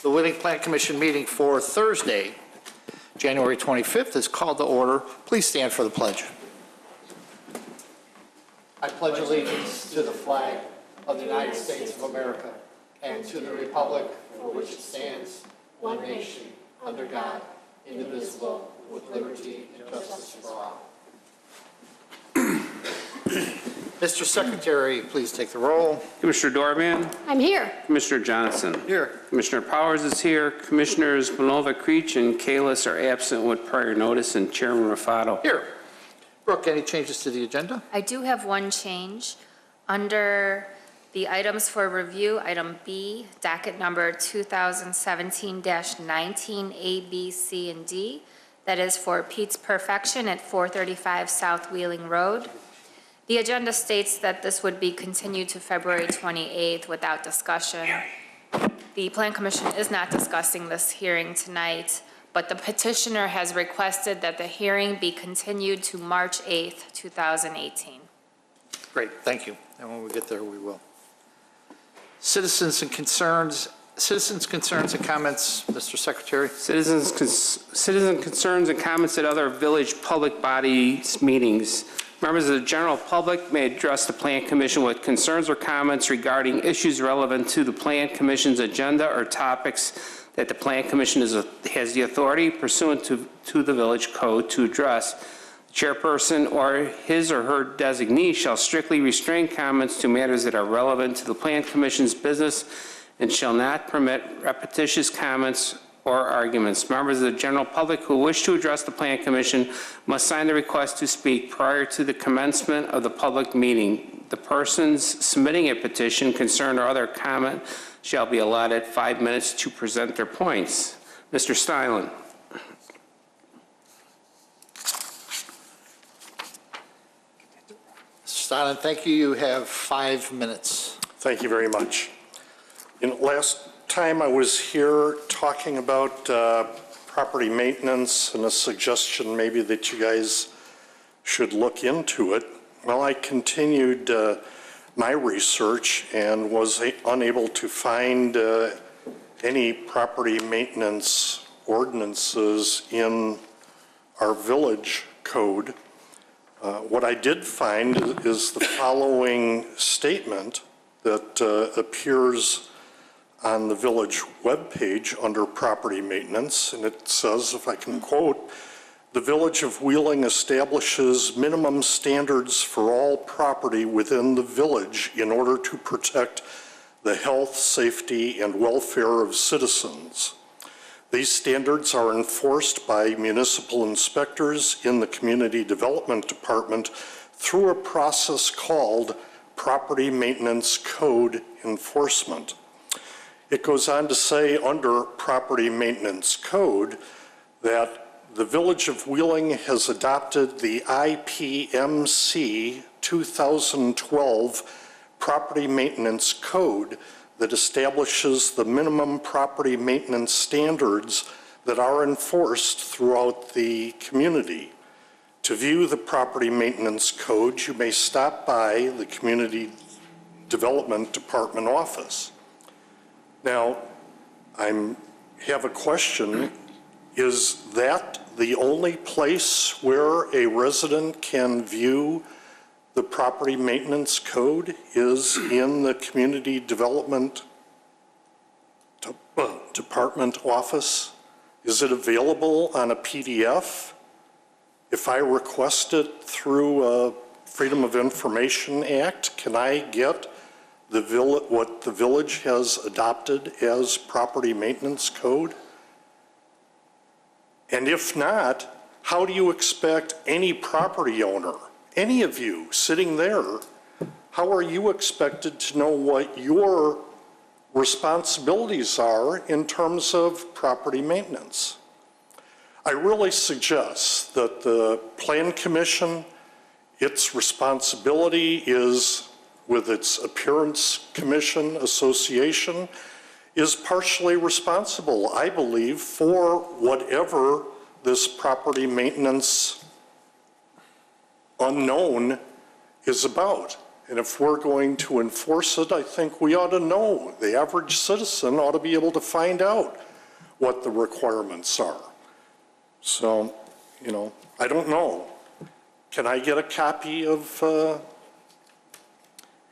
The Wheeling Plan Commission meeting for Thursday, January 25th is called to order. Please stand for the pledge. I pledge allegiance to the flag of the United States of America and to the republic for which it stands, one nation, under God, indivisible, with liberty and justice for all. Mr. Secretary, please take the roll. Commissioner Dorman. I'm here. Commissioner Johnson. Here. Commissioner Powers is here. Commissioners Bonova, Creech, and Kalis are absent with prior notice, and Chairman Rafato. Here. Brooke, any changes to the agenda? I do have one change. Under the items for review, item B, docket number 2017-19 A, B, C, and D. That is for Pete's Perfection at 435 South Wheeling Road. The agenda states that this would be continued to February 28th without discussion. The Plan Commission is not discussing this hearing tonight, but the petitioner has requested that the hearing be continued to March 8th, 2018. Great, thank you. And when we get there, we will. Citizens concerns and comments, Mr. Secretary. Citizen concerns and comments at other village public bodies meetings. Members of the general public may address the Plan Commission with concerns or comments regarding issues relevant to the Plan Commission's agenda or topics that the Plan Commission has the authority pursuant to the village code to address. The chairperson or his or her designee shall strictly restrain comments to matters that are relevant to the Plan Commission's business and shall not permit repetitious comments or arguments. Members of the general public who wish to address the Plan Commission must sign the request to speak prior to the commencement of the public meeting. The persons submitting a petition, concern, or other comment shall be allotted 5 minutes to present their points. Mr. Steilen. Mr. Steilen, thank you. You have 5 minutes. Thank you very much. Last time I was here talking about property maintenance and a suggestion maybe that you guys should look into it. Well, I continued my research and was unable to find any property maintenance ordinances in our village code. What I did find is the following statement that appears on the village webpage under property maintenance, and it says, if I can quote, "The Village of Wheeling establishes minimum standards for all property within the village in order to protect the health, safety, and welfare of citizens. These standards are enforced by municipal inspectors in the Community Development Department through a process called Property Maintenance Code Enforcement." It goes on to say under Property Maintenance Code that the Village of Wheeling has adopted the IPMC 2012 Property Maintenance Code that establishes the minimum property maintenance standards that are enforced throughout the community. To view the Property Maintenance Code, you may stop by the Community Development Department office. Now, I have a question. Is that the only place where a resident can view the property maintenance code is in the Community Development Department office? Is it available on a PDF? If I request it through a Freedom of Information Act, can I get what the village has adopted as property maintenance code? And if not, how do you expect any property owner, any of you sitting there, how are you expected to know what your responsibilities are in terms of property maintenance? I really suggest that the Plan Commission, its responsibility is with its Appearance Commission Association, is partially responsible, I believe, for whatever this property maintenance unknown is about. And if we're going to enforce it, I think we ought to know. The average citizen ought to be able to find out what the requirements are. So, you know, I don't know. Can I get a copy of,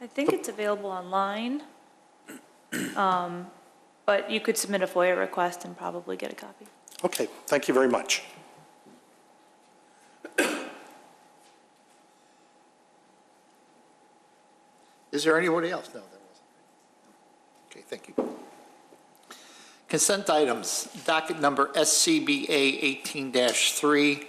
I think it's available online, but you could submit a FOIA request and probably get a copy. okay, thank you very much. Is there anybody else? No, there wasn't. Okay, thank you. Consent items, docket number SCBA 18-3,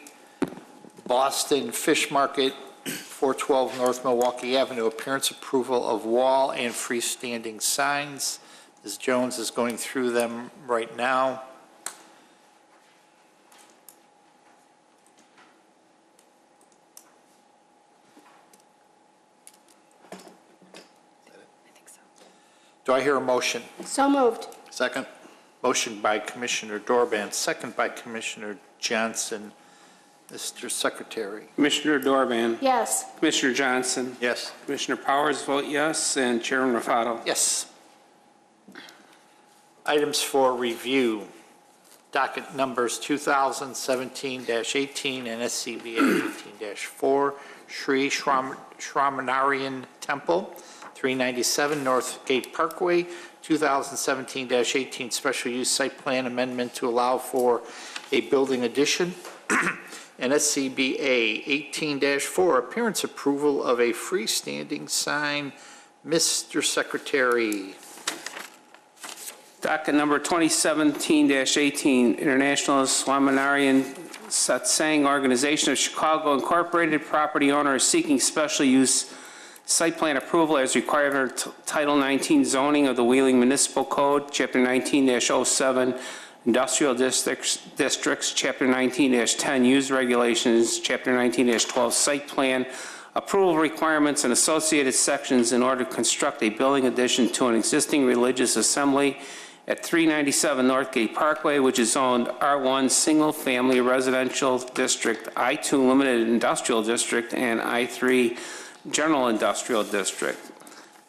Boston Fish Market, 412 North Milwaukee Avenue, appearance approval of wall and freestanding signs. Ms. Jones is going through them right now. Do I hear a motion? So moved. Second. Motion by Commissioner Dorban, second by Commissioner Johnson. Mr. Secretary. Commissioner Dorban. Yes. Commissioner Johnson. Yes. Commissioner Powers vote yes, and Chairman Rafato. Yes. Items for review. Docket numbers 2017-18 and SCBA 18-4, Shri Swaminarayan Temple, 397 Northgate Parkway, 2017-18 special use site plan amendment to allow for a building addition, and SCBA 18-4, appearance approval of a freestanding sign. Mr. Secretary. Docket number 2017-18, International Swaminarayan Satsang Organization of Chicago Incorporated, property owner is seeking special use site plan approval as required under Title 19 zoning of the Wheeling Municipal Code, Chapter 19-07, Industrial Districts, Chapter 19-10, Use Regulations, Chapter 19-12, Site Plan, approval requirements and associated sections in order to construct a building addition to an existing religious assembly at 397 Northgate Parkway, which is zoned R1 Single Family Residential District, I2 Limited Industrial District, and I3 General Industrial District.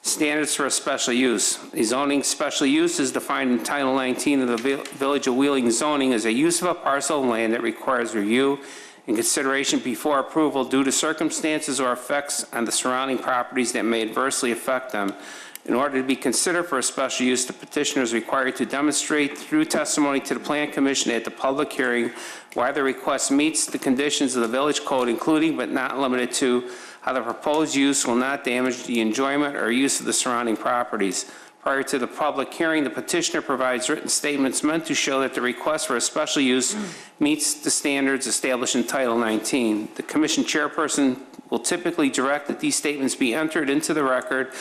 Standards for a special use. A zoning special use is defined in Title 19 of the Village of Wheeling zoning as a use of a parcel of land that requires review and consideration before approval due to circumstances or effects on the surrounding properties that may adversely affect them. In order to be considered for a special use, the petitioner is required to demonstrate through testimony to the Plan Commission at the public hearing why the request meets the conditions of the village code, including but not limited to how the proposed use will not damage the enjoyment or use of the surrounding properties. Prior to the public hearing, the petitioner provides written statements meant to show that the request for a special use meets the standards established in Title 19. The Commission chairperson will typically direct that these statements be entered into the record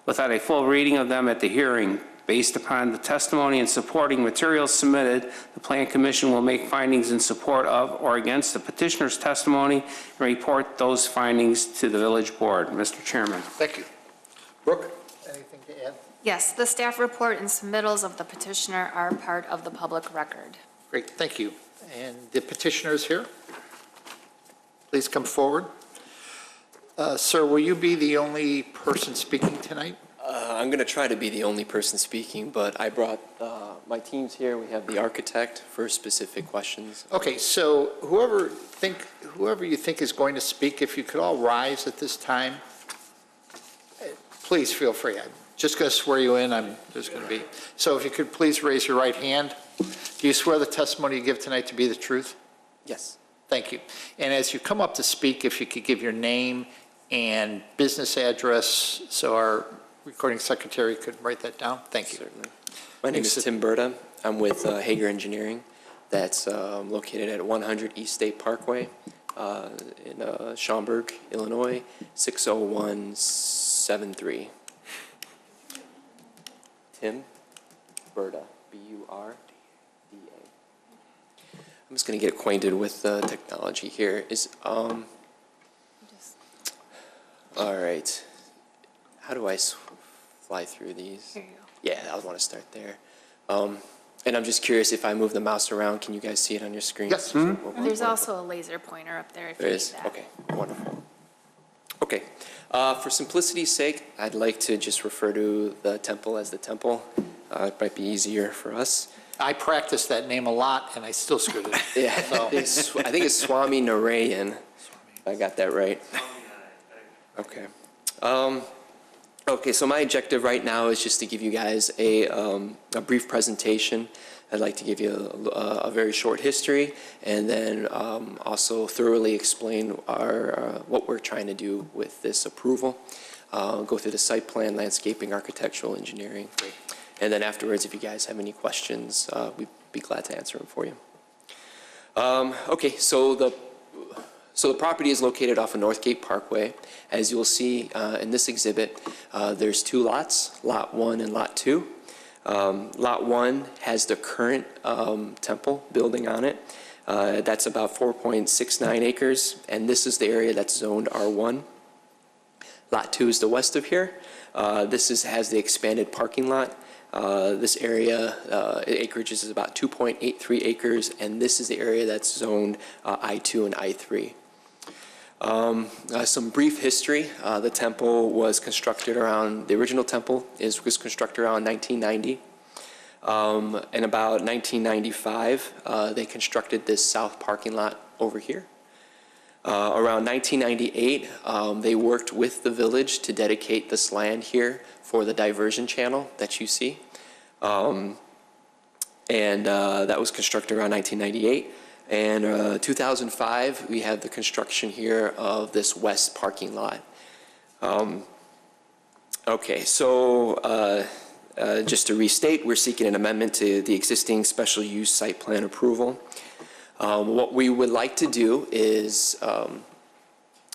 without a full reading of them at the hearing. Based upon the testimony and supporting materials submitted, the Plan Commission will make findings in support of or against the petitioner's testimony and report those findings to the village board. Mr. Chairman. Thank you. Brooke, anything to add? Yes, the staff report and submittals of the petitioner are part of the public record. Great, thank you. And the petitioner is here. Please come forward. Sir, will you be the only person speaking tonight? I'm going to try to be the only person speaking, but I brought my teams here. We have the architect for specific questions. Okay, so whoever you think is going to speak, if you could all rise at this time, please feel free. I'm just going to swear you in. There's going to be. So if you could please raise your right hand. Do you swear the testimony you give tonight to be the truth? Yes. Thank you. And as you come up to speak, if you could give your name and business address so our recording secretary could write that down. Thank you. Certainly. My name is Tim Berta. I'm with Hager Engineering. That's located at 100 East State Parkway in Schaumburg, Illinois, 60173. Tim Berta, B-U-R-D-A. I'm just going to get acquainted with the technology here. All right. How do I fly through these? Here you go. Yeah, I would want to start there. And I'm just curious, if I move the mouse around, can you guys see it on your screen? Yes. There's also a laser pointer up there if There you is? need that. Okay, wonderful. Okay. For simplicity's sake, I'd like to just refer to the temple as the temple. It might be easier for us. I practiced that name a lot, and I still screwed it up. Yeah, So- I think it's Swaminarayan. If I got that right. Okay. Okay, so my objective right now is just to give you guys a brief presentation. I'd like to give you a very short history, and then also thoroughly explain what we're trying to do with this approval. Go through the site plan, landscaping, architectural, engineering. And then afterwards, if you guys have any questions, we'd be glad to answer them for you. Okay, so the property is located off of Northgate Parkway. As you'll see in this exhibit, there's two lots, Lot 1 and Lot 2. Lot 1 has the current temple building on it. That's about 4.69 acres, and this is the area that's zoned R1. Lot 2 is the west of here. This has the expanded parking lot. This area, acreage is about 2.83 acres, and this is the area that's zoned I2 and I3. Some brief history. The temple was constructed around, the original temple was constructed around 1990. In about 1995, they constructed this south parking lot over here. Around 1998, they worked with the village to dedicate this land here for the diversion channel that you see. That was constructed around 1998. And 2005, we have the construction here of this west parking lot. Okay, so just to restate, we're seeking an amendment to the existing special use site plan approval. What we would like to do is,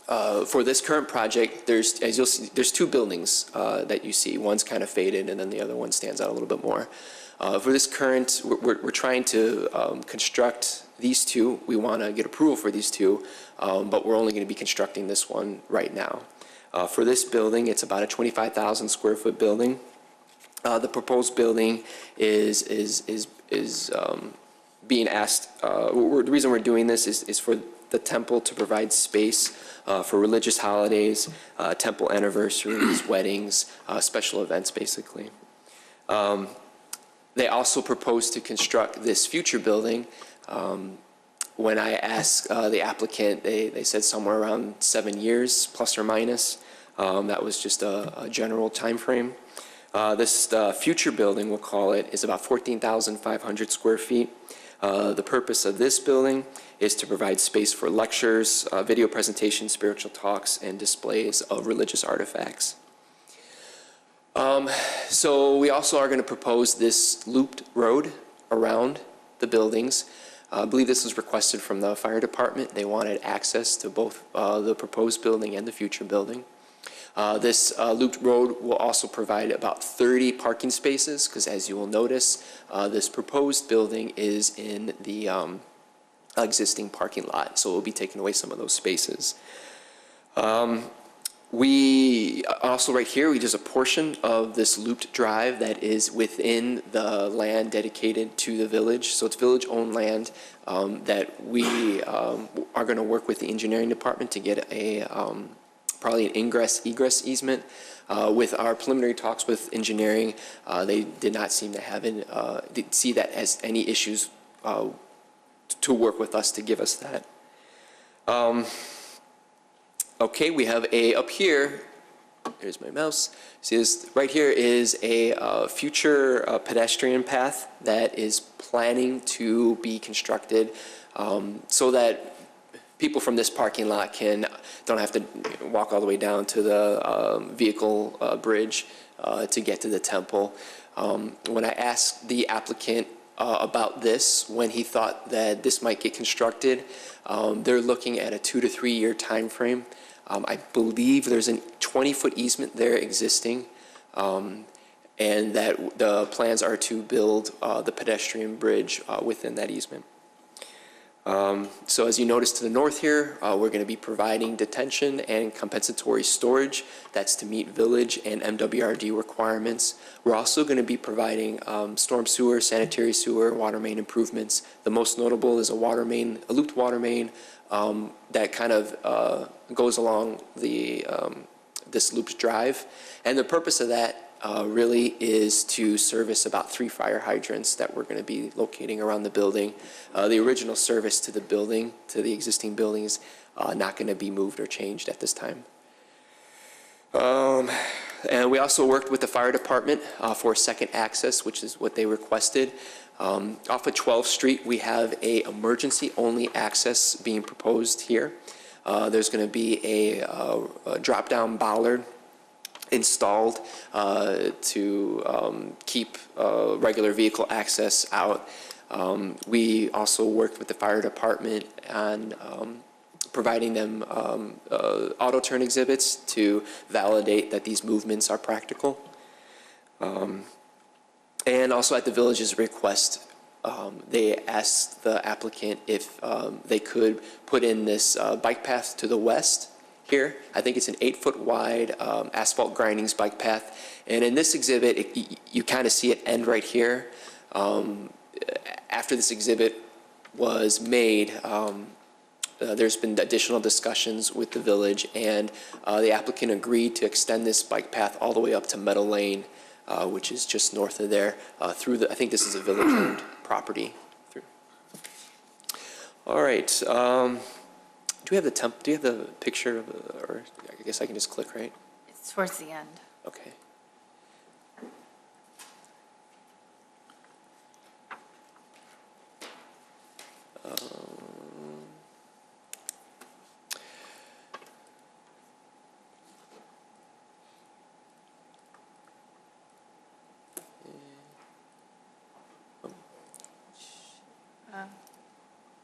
for this current project, as you'll see, there's two buildings that you see. One's kind of faded, and then the other one stands out a little bit more. For this current, we're trying to construct these two. We want to get approval for these two, but we're only going to be constructing this one right now. For this building, it's about a 25,000 square foot building. The proposed building is being asked, the reason we're doing this is for the temple to provide space for religious holidays, temple anniversaries, weddings, special events, basically. They also propose to construct this future building. When I asked the applicant, they said somewhere around 7 years, plus or minus. That was just a general time frame. This future building, we'll call it, is about 14,500 square feet. The purpose of this building is to provide space for lectures, video presentations, spiritual talks, and displays of religious artifacts. So we also are going to propose this looped road around the buildings. I believe this was requested from the fire department. They wanted access to both the proposed building and the future building. This looped road will also provide about 30 parking spaces, because as you will notice, this proposed building is in the existing parking lot, so we'll be taking away some of those spaces. We also, right here, there's a portion of this looped drive that is within the land dedicated to the village. So it's village-owned land that we are going to work with the engineering department to get probably an ingress-egress easement. With our preliminary talks with engineering, they did not seem to see that as any issues to work with us to give us that. Okay, we have up here, here's my mouse. See this, right here is a future pedestrian path that is planning to be constructed so that people from this parking lot don't have to walk all the way down to the vehicle bridge to get to the temple. When I asked the applicant about this, when he thought that this might get constructed, they're looking at a 2 to 3 year time frame. I believe there's a 20-foot easement there existing, and that the plans are to build the pedestrian bridge within that easement. So as you notice to the north here, we're going to be providing detention and compensatory storage. That's to meet village and MWRD requirements. We're also going to be providing storm sewer, sanitary sewer, water main improvements. The most notable is a looped water main that kind of goes along the this Loops Drive. And the purpose of that really is to service about 3 fire hydrants that we're going to be locating around the building. The original service to the building, to the existing building, is not going to be moved or changed at this time. And we also worked with the fire department for second access, which is what they requested. Off of 12th Street, we have a emergency-only access being proposed here. There's going to be a drop-down bollard installed to keep regular vehicle access out. We also worked with the fire department on providing them auto turn exhibits to validate that these movements are practical. And also at the village's request, they asked the applicant if they could put in this bike path to the west here. I think it's an 8-foot wide asphalt grindings bike path. And in this exhibit, you kind of see it end right here. After this exhibit was made, there's been additional discussions with the village, and the applicant agreed to extend this bike path all the way up to Meadow Lane, which is just north of there, through the, I think this is a village-owned property. All right. Do we have the picture of, or I guess I can just click, right? It's towards the end. Okay.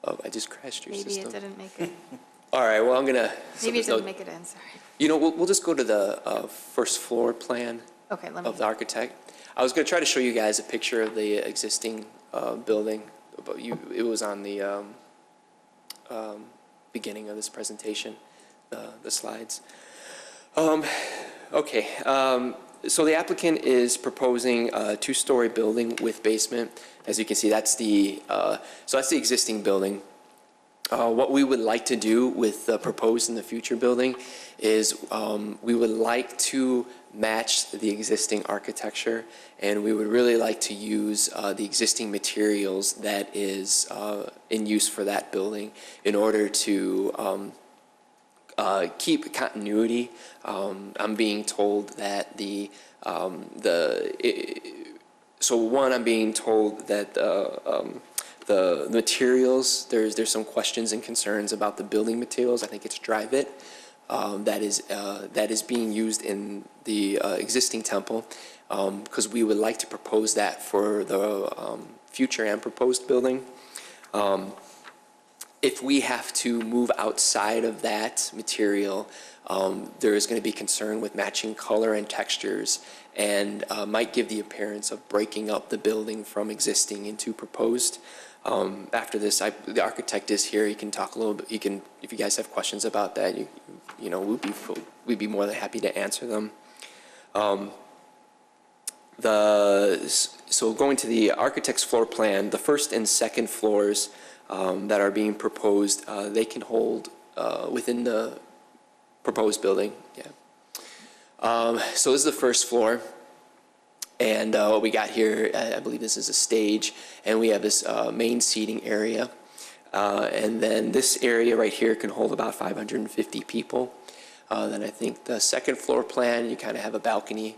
Oh, I just crashed your Maybe system. it didn't make it. All right, well, I'm gonna. Maybe it didn't make it in, sorry. You know, we'll just go to the first floor plan Okay, let me. of the architect. I was gonna try to show you guys a picture of the existing building, but it was on the beginning of this presentation, the slides. Okay, so the applicant is proposing a 2-story building with basement. As you can see, that's the existing building. What we would like to do with the proposed and the future building is we would like to match the existing architecture, and we would really like to use the existing materials that is in use for that building in order to keep continuity. I'm being told that I'm being told that the materials, there's some questions and concerns about the building materials. I think it's Dryvit that is being used in the existing temple, because we would like to propose that for the future and proposed building. If we have to move outside of that material, there is going to be concern with matching color and textures, and might give the appearance of breaking up the building from existing into proposed. After this, the architect is here. He can talk a little bit. He can, if you guys have questions about that, you know, we'd be more than happy to answer them. So going to the architect's floor plan, the first and second floors that are being proposed, they can hold within the proposed building. Yeah. So this is the first floor, and what we got here, I believe this is a stage, and we have this main seating area, and then this area right here can hold about 550 people. Then I think the second floor plan, you kind of have a balcony.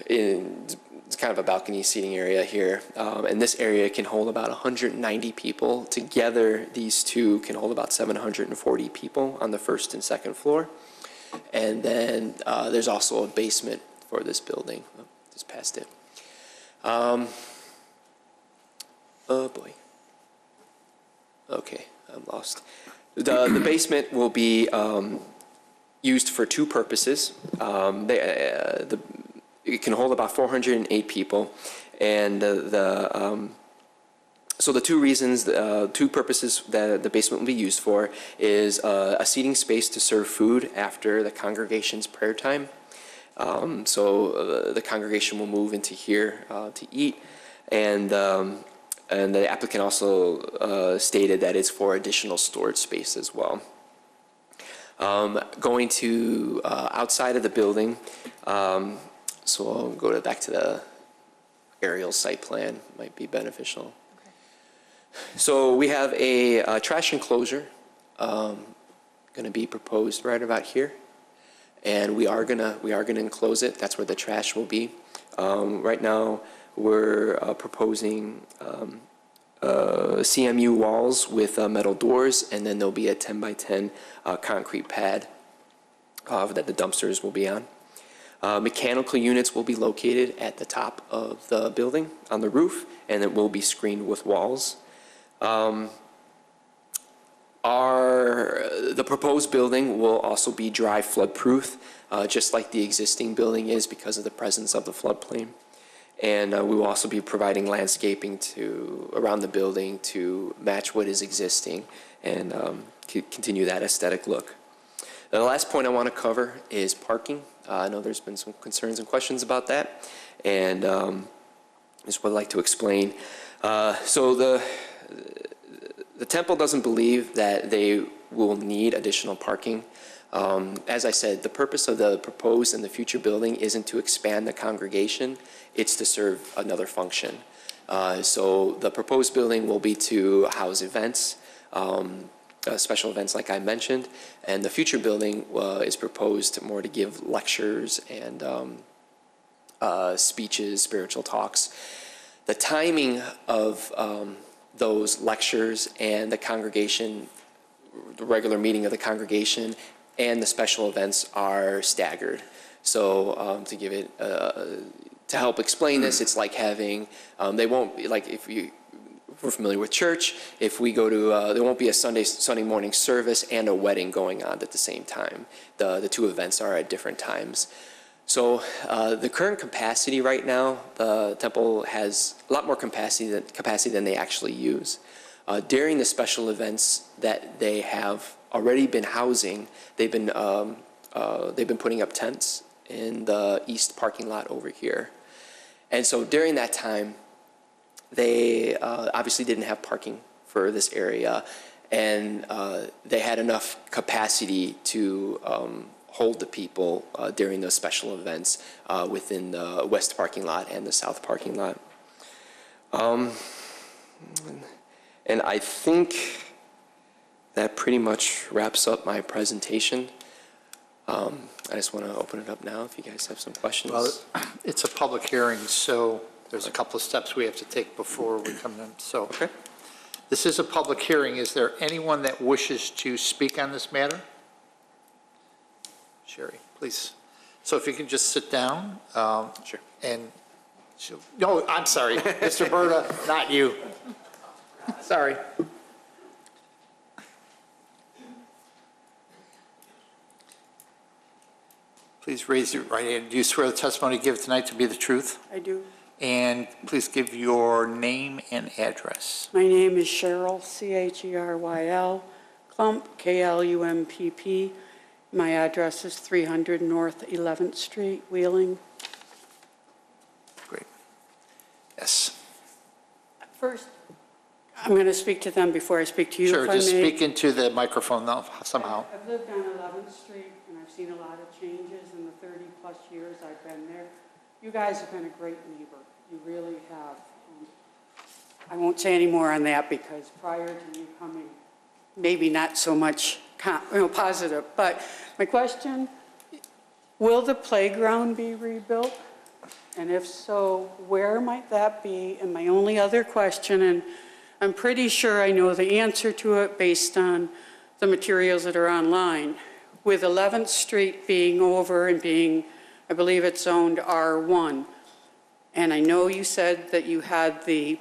It's kind of a balcony seating area here, and this area can hold about 190 people. Together, these two can hold about 740 people on the first and second floor. And then there's also a basement for this building. Oh, just past it. Oh boy. Okay, I'm lost. The basement will be used for 2 purposes. It can hold about 408 people, and so the 2 reasons, 2 purposes that the basement will be used for is a seating space to serve food after the congregation's prayer time. So the congregation will move into here to eat, and the applicant also stated that it's for additional storage space as well. Going to outside of the building, so I'll go back to the aerial site plan, might be beneficial. So we have a trash enclosure going to be proposed right about here, and we are gonna enclose it. That's where the trash will be. Right now, we're proposing CMU walls with metal doors, and then there'll be a 10 by 10 concrete pad that the dumpsters will be on. Mechanical units will be located at the top of the building on the roof, and it will be screened with walls. The proposed building will also be dry flood-proof, just like the existing building is because of the presence of the floodplain. And we will also be providing landscaping around the building to match what is existing and continue that aesthetic look. The last point I want to cover is parking. I know there's been some concerns and questions about that, and just would like to explain. So the temple doesn't believe that they will need additional parking. As I said, the purpose of the proposed and the future building isn't to expand the congregation, it's to serve another function. So the proposed building will be to house events, special events like I mentioned, and the future building is proposed more to give lectures and speeches, spiritual talks. The timing of those lectures and the congregation, the regular meeting of the congregation and the special events are staggered. So to give it, to help explain this, it's like having, they won't be like, if we're familiar with church, if we go to, there won't be a Sunday morning service and a wedding going on at the same time. The two events are at different times. So the current capacity right now, the temple has a lot more capacity than they actually use. During the special events that they have already been housing, they've been putting up tents in the east parking lot over here. And so during that time, they obviously didn't have parking for this area, and they had enough capacity to hold the people during those special events within the west parking lot and the south parking lot. And I think that pretty much wraps up my presentation. I just want to open it up now if you guys have some questions. Well, it's a public hearing, so there's a couple of steps we have to take before we come in. So Okay. this is a public hearing. Is there anyone that wishes to speak on this matter? Sherry, please. So if you can just sit down. Sure. And, no, I'm sorry, Mr. Berta, not you. Sorry. Please raise your right hand. Do you swear the testimony you give tonight to be the truth? I do. And please give your name and address. My name is Cheryl, C-H-E-R-Y-L, Klump, K-L-U-M-P-P. My address is 300 North 11th Street, Wheeling. Great. Yes. First, I'm going to speak to them before I speak to you, Sure, if I may. just speak into the microphone now, somehow. I've lived on 11th Street, and I've seen a lot of changes in the 30-plus years I've been there. You guys have been a great neighbor. You really have. I won't say any more on that because prior to you coming, maybe not so much positive. But my question, will the playground be rebuilt? And if so, where might that be? And my only other question, and I'm pretty sure I know the answer to it based on the materials that are online, with 11th Street being over and being, I believe it's zoned R1, and I know you said that you had the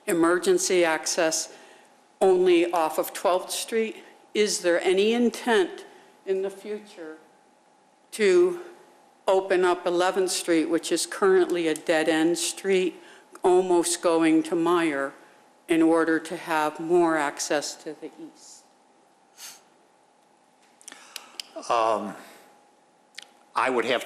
emergency access only off of 12th Street. Is there any intent in the future to open up 11th Street, which is currently a dead-end street, almost going to Meyer, in order to have more access to the east? I would have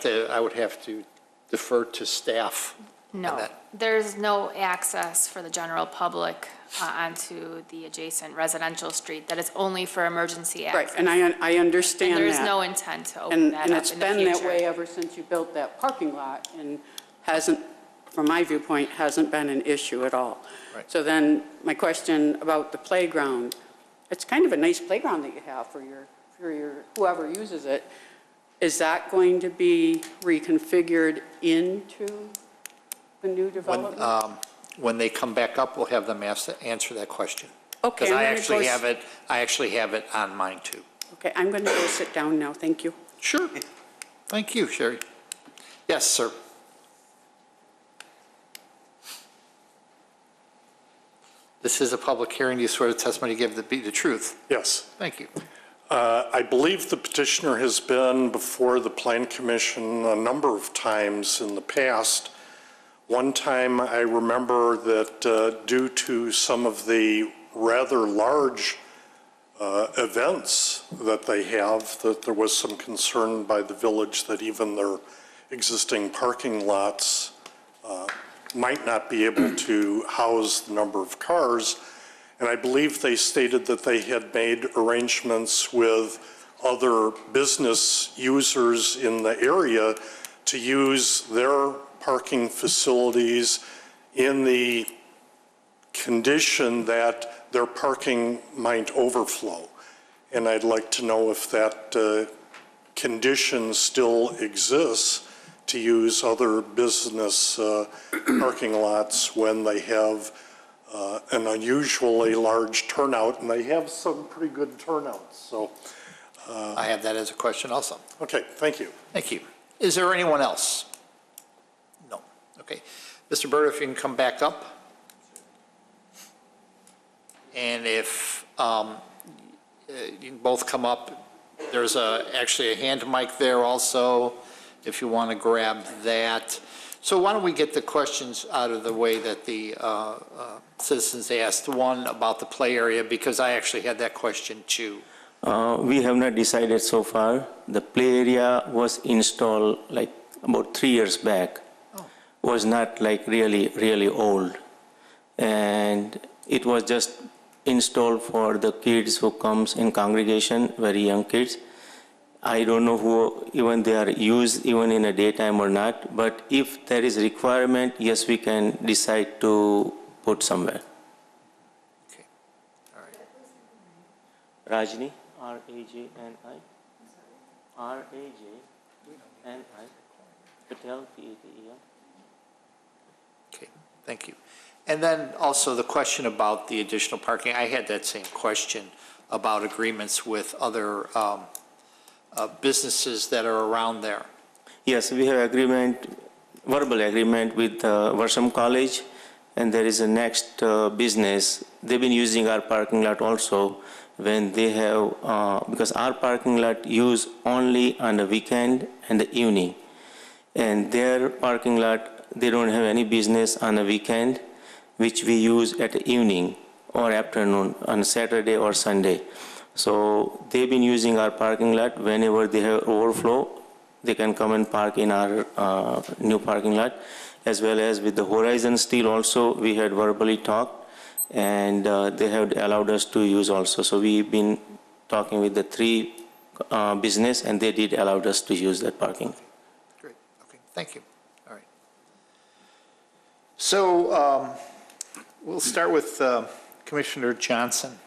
to defer to staff No, there's no access for the general public onto the adjacent residential street. That is only for emergency Right, access. and I understand that. And there's no intent to open And that and up it's in the been that future. way ever since you built that parking lot, and hasn't, from my viewpoint, hasn't been an issue at all. Right. So then, my question about the playground, it's kind of a nice playground that you have for your whoever uses it. Is that going to be reconfigured into the new development? When they come back up, we'll have them answer that question. Okay, Because I'm I gonna go actually have it on mine too. Okay, I'm going to go sit down now, thank you. Sure. Thank you, Sherry. Yes, sir. This is a public hearing. Do you swear the testimony you give to be the truth? Yes. Thank you. I believe the petitioner has been before the Plan Commission a number of times in the past. One time I remember that due to some of the rather large events that they have, that there was some concern by the village that even their existing parking lots might not be able to house the number of cars. And I believe they stated that they had made arrangements with other business users in the area to use their parking facilities in the condition that their parking might overflow. And I'd like to know if that condition still exists to use other business parking lots when they have an unusually large turnout, and they have some pretty good turnouts. So, I have that as a question also. okay, thank you. Thank you. Is there anyone else? No. Okay. Mr. Bird, if you can come back up. And if you can both come up, there's actually a hand mic there also, if you want to grab that. So why don't we get the questions out of the way that the citizens asked. One about the play area, because I actually had that question too. We have not decided so far. The play area was installed like about 3 years back. Was not like really old. And it was just installed for the kids who comes in congregation, very young kids. I don't know who, even they are used even in a daytime or not, but if there is requirement, yes, we can decide to put somewhere. Okay. All right. Rajni, R-A-J-N-I. R-A-J-N-I. Patel, P-A-T-E-L. Okay, thank you. And then also the question about the additional parking, I had that same question about agreements with other businesses that are around there. Yes, we have agreement, verbal agreement with Worsham College, and there is a next business. They've been using our parking lot also when they have, because our parking lot used only on the weekend and the evening. And their parking lot, they don't have any business on the weekend, which we use at the evening or afternoon on Saturday or Sunday. So they've been using our parking lot. Whenever they have overflow, they can come and park in our new parking lot. As well as with the Horizon Steel also, we had verbally talked, and they have allowed us to use also. So we've been talking with the 3 business, and they did allow us to use that parking. Great, okay, thank you. All right. So we'll start with Commissioner Johnson.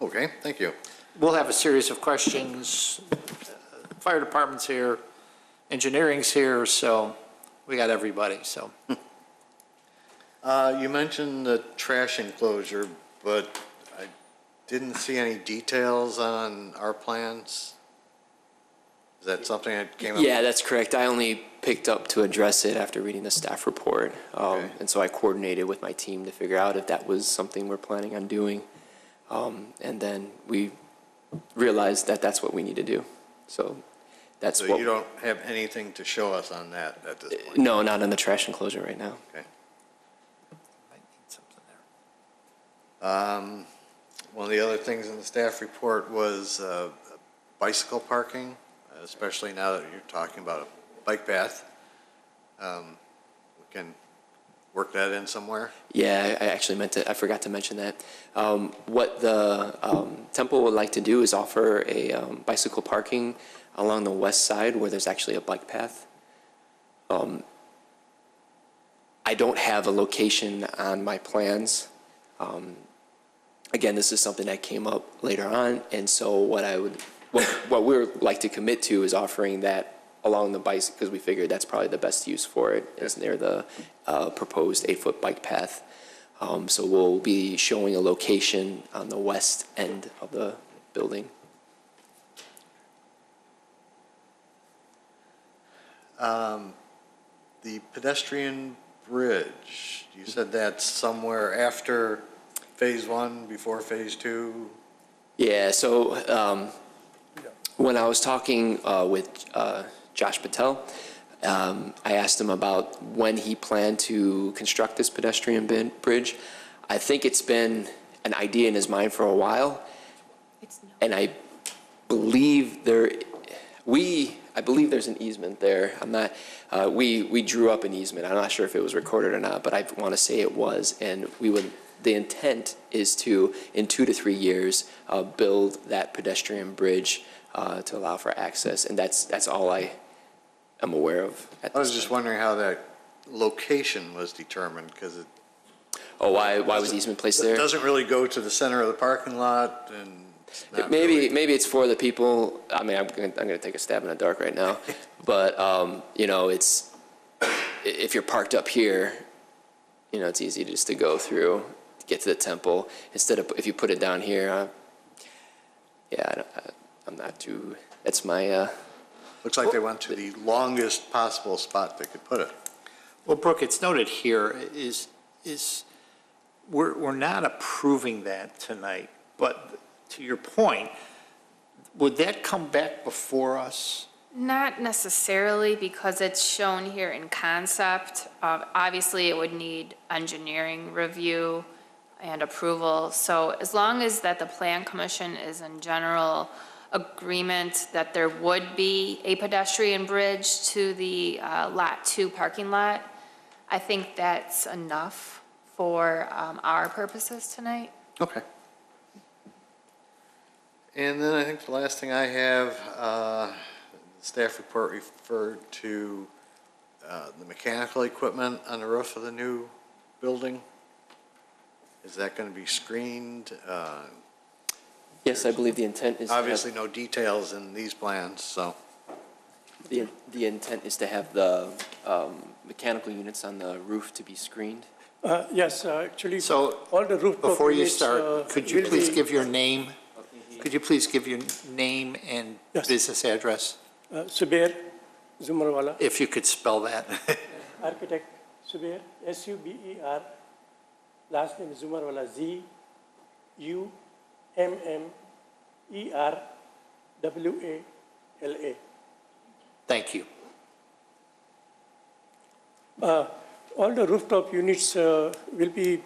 Okay, thank you. We'll have a series of questions. Fire department's here, engineering's here, so we got everybody, so. You mentioned the trash enclosure, but I didn't see any details on our plans. Is that something that came up? Yeah, that's correct. I only picked up to address it after reading the staff report. Okay. And so I coordinated with my team to figure out if that was something we're planning on doing. And then we realized that that's what we need to do. So that's So what. you don't have anything to show us on that at this point? No, not on the trash enclosure right now. Okay. Might need something there. One of the other things in the staff report was bicycle parking, especially now that you're talking about a bike path. We can work that in somewhere? Yeah, I actually meant to, I forgot to mention that. What the temple would like to do is offer a bicycle parking along the west side where there's actually a bike path. I don't have a location on my plans. Again, this is something that came up later on, and so what we would like to commit to is offering that along the bike, because we figured that's probably the best use for it, is near the proposed 8-foot bike path. So we'll be showing a location on the west end of the building. The pedestrian bridge, you said that's somewhere after phase 1, before phase 2? Yeah, so when I was talking with Josh Patel, I asked him about when he planned to construct this pedestrian bridge. I think it's been an idea in his mind for a while, and I believe there's an easement there. I'm not. We drew up an easement. I'm not sure if it was recorded or not, but I want to say it was, and we would. The intent is to, in 2 to 3 years, build that pedestrian bridge to allow for access, and that's all I am aware of. I was just wondering how that location was determined, because it. Oh, why was the easement placed there? It doesn't really go to the center of the parking lot, and it's not Maybe really. it's for the people. I mean, I'm going to take a stab in the dark right now, but it's if you're parked up here, it's easy just to go through, to get to the temple. Instead of if you put it down here, I'm not too. That's my. Looks like they went to the longest possible spot they could put it. Well, Brooke, it's noted here is we're not approving that tonight, but to your point, would that come back before us? Not necessarily, because it's shown here in concept. Obviously, it would need engineering review and approval. So as long as that the Plan Commission is in general agreement that there would be a pedestrian bridge to the Lot 2 parking lot, I think that's enough for our purposes tonight. Okay. And then I think the last thing I have, the staff report referred to the mechanical equipment on the roof of the new building. Is that going to be screened? Yes, I believe the intent is. Obviously, no details in these plans, so. The intent is to have the mechanical units on the roof to be screened. Yes, actually, So, all the rooftop before you units, start, could you will please be- give your name? Could you please give your name and Yes. business address? Subair Zumarwala, If you could spell that. architect Subair, Suber, last name Zumarwala, Zummerwala. Thank you. All the rooftop units will be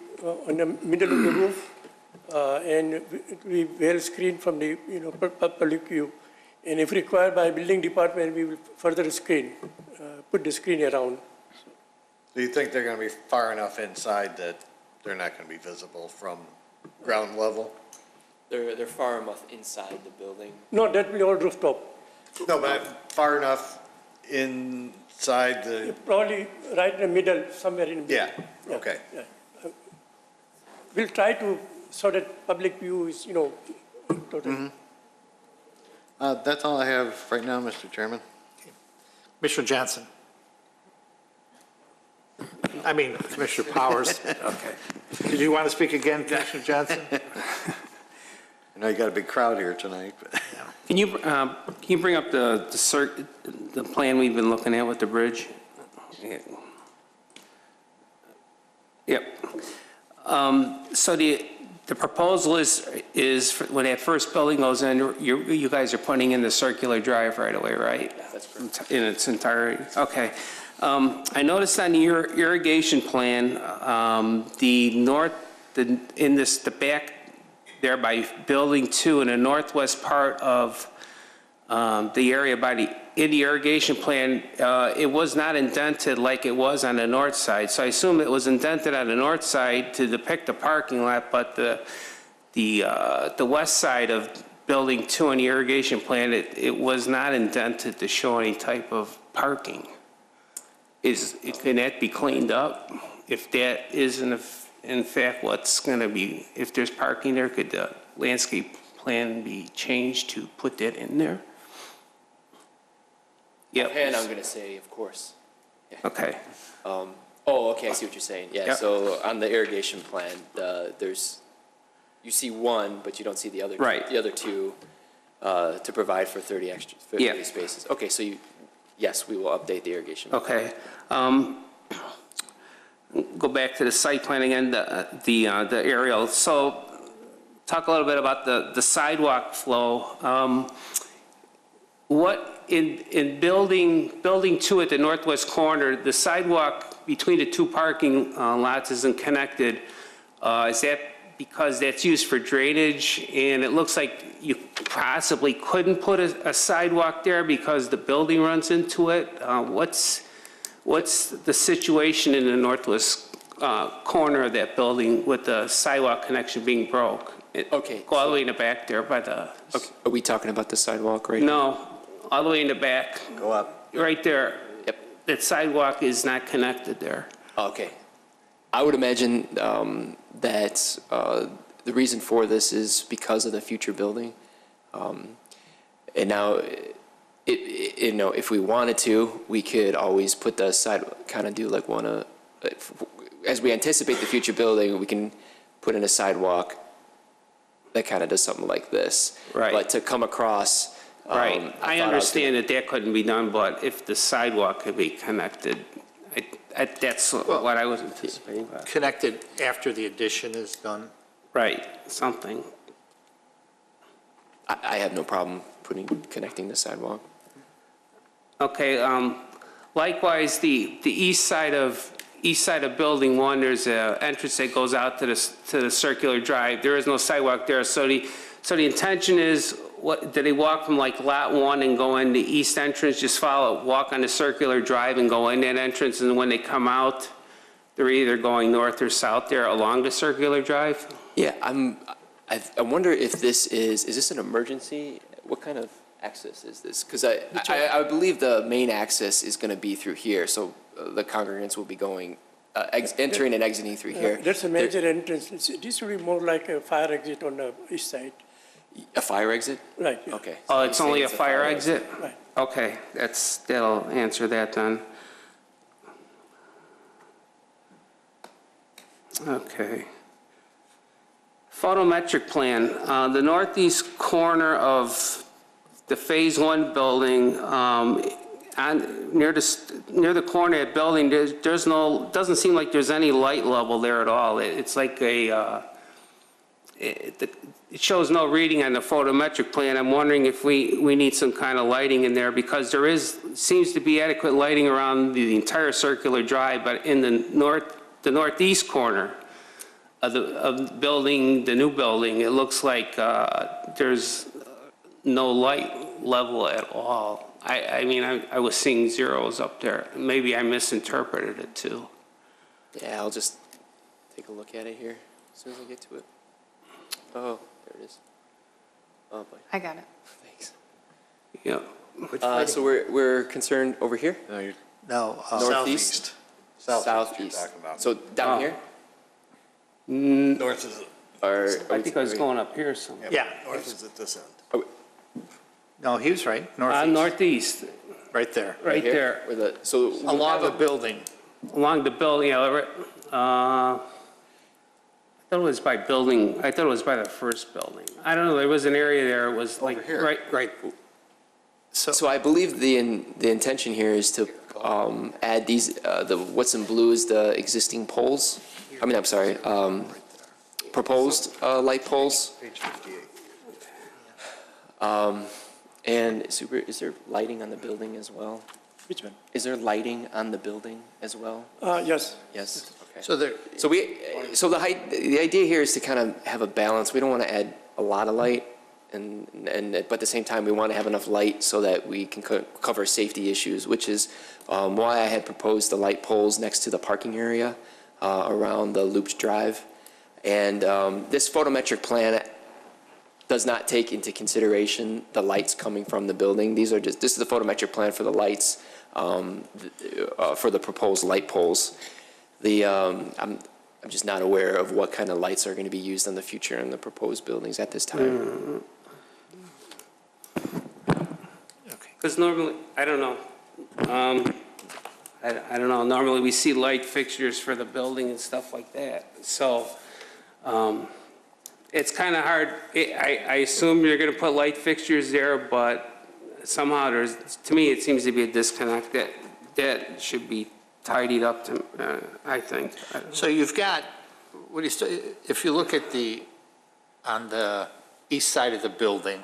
on the middle of the roof, and it will be well screened from the public view. And if required by building department, we will further screen, put the screen around. Do you think they're going to be far enough inside that they're not going to be visible from ground level? They're far enough inside the building. No, that will be all rooftop. No, but far enough inside the, Probably right in the middle, somewhere in the middle. yeah, okay. Yeah. We'll try to, so that public view is, total. That's all I have right now, Mr. Chairman. Commissioner Johnson. I mean, Commissioner Powers. Okay. Did you want to speak again, Commissioner Johnson? I know you got a big crowd here tonight, but. Can you bring up the plan we've been looking at with the bridge? Yep. So the proposal is when that first building goes in, you guys are putting in the circular drive right away, right? That's correct. In its entirety. Okay. I noticed on your irrigation plan, the back there by Building 2 in the northwest part of the area in the irrigation plan, it was not indented like it was on the north side. So I assume it was indented on the north side to depict the parking lot, but the west side of Building 2 in the irrigation plan, it was not indented to show any type of parking. Can that be cleaned up? If that is in fact what's going to be, if there's parking there, could the landscape plan be changed to put that in there? Yep. And I'm going to say, of course. Yeah. Okay. Okay, I see what you're saying. Yeah, Yep. so on the irrigation plan, you see one, but you don't see the other, Right. the other two to provide for 30 extra 30 spaces. Okay, so yes, we will update the irrigation plan. Okay. Go back to the site plan again, the aerial. So talk a little bit about the sidewalk flow. What in building 2 at the northwest corner, the sidewalk between the two parking lots isn't connected. Is that because that's used for drainage, and it looks like you possibly couldn't put a sidewalk there because the building runs into it? What's the situation in the northwest corner of that building with the sidewalk connection being broke? Okay. Go all the way in the back there by the... Okay. Are we talking about the sidewalk right now? No, all the way in the back. Go up. Right there. Yep. That sidewalk is not connected there. Okay. I would imagine that the reason for this is because of the future building. And now, if we wanted to, we could always put the kind of do like as we anticipate the future building, we can put in a sidewalk that kind of does something like this. Right. But to come across. Right. I understand that couldn't be done, but if the sidewalk could be connected, that's what I was anticipating. But. Connected after the addition is done. Right, something. I have no problem connecting the sidewalk. Okay, likewise, the east side of Building 1, there's an entrance that goes out to the circular drive. There is no sidewalk there, so the intention is, do they walk from like lot 1 and go in the east entrance, just walk on the circular drive and go in that entrance, and when they come out, they're either going north or south there along the circular drive? Yeah, I wonder if this is this an emergency? What kind of access is this? Because I believe the main access is going to be through here, so the congregants will be going, entering and exiting through here. That's a major entrance. This will be more like a fire exit on the east side. A fire exit? Right. Yeah. Okay. Oh, it's only a fire exit? Right. Okay, that'll answer that then. Okay. Photometric plan. The northeast corner of the Phase 1 building, near the corner of the building, doesn't seem like there's any light level there at all. It's like it shows no reading on the photometric plan. I'm wondering if we need some kind of lighting in there, because there seems to be adequate lighting around the entire circular drive, but in the northeast corner of the building, the new building, it looks like there's no light level at all. I mean, I was seeing zeros up there. Maybe I misinterpreted it too. Yeah, I'll just take a look at it here as soon as I get to it. Oh, there it is. Oh, boy. I got it. Thanks. Yeah. So we're concerned over here? No, Northeast? Southeast. You're talking about. So down here? North is, I think I was going up here somewhere. Yeah. north is at this end. Oh, No, he was right. Northeast. Northeast, Right there. right here? there. Where so we Along have the building. Along the building, I thought it was by building, I thought it was by the first building. I don't know, there was an area there, it was like, here. right. So I believe the intention here is to add these, what's in blue is the existing poles. I mean, I'm sorry, proposed light poles. Page 58. And is there lighting on the building as well? Which one? Is there lighting on the building as well? Yes. Yes, okay. So there, So the idea here is to kind of have a balance. We don't want to add a lot of light but at the same time, we want to have enough light so that we can cover safety issues, which is why I had proposed the light poles next to the parking area around the looped drive. And this photometric plan does not take into consideration the lights coming from the building. This is the photometric plan for the lights, for the proposed light poles. I'm just not aware of what kind of lights are going to be used in the future in the proposed buildings at this time. Because normally, I don't know. I don't know. Normally, we see light fixtures for the building and stuff like that. So it's kind of hard. I assume you're going to put light fixtures there, but somehow to me, it seems to be a disconnect that should be tidied up, I think. So you've got, if you look at on the east side of the building,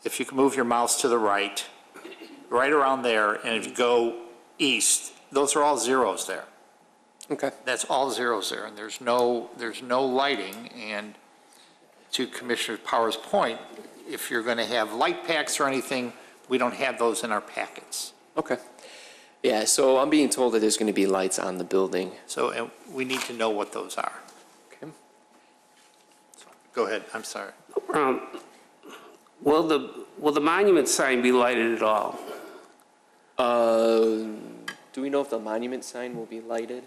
if you can move your mouse to the right around there, and if you go east, those are all zeros there. Okay. That's all zeros there, and there's no lighting. And to Commissioner Power's point, if you're going to have light packs or anything, we don't have those in our packets. Okay. Yeah, so I'm being told that there's going to be lights on the building. So and we need to know what those are. Okay. Go ahead, I'm sorry. Will the monument sign be lighted at all? Do we know if the monument sign will be lighted?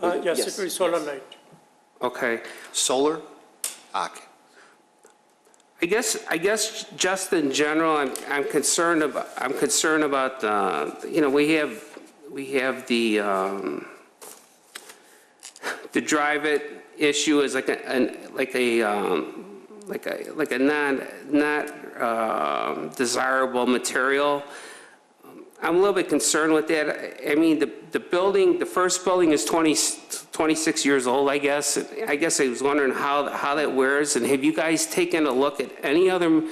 Yes, it will be solar light. Okay. Solar? Okay. I guess just in general, I'm concerned about we have the drive it issue is like a not desirable material. I'm a little bit concerned with that. I mean, the first building is 26 years old, I guess. I guess I was wondering how that wears, and have you guys taken a look at any other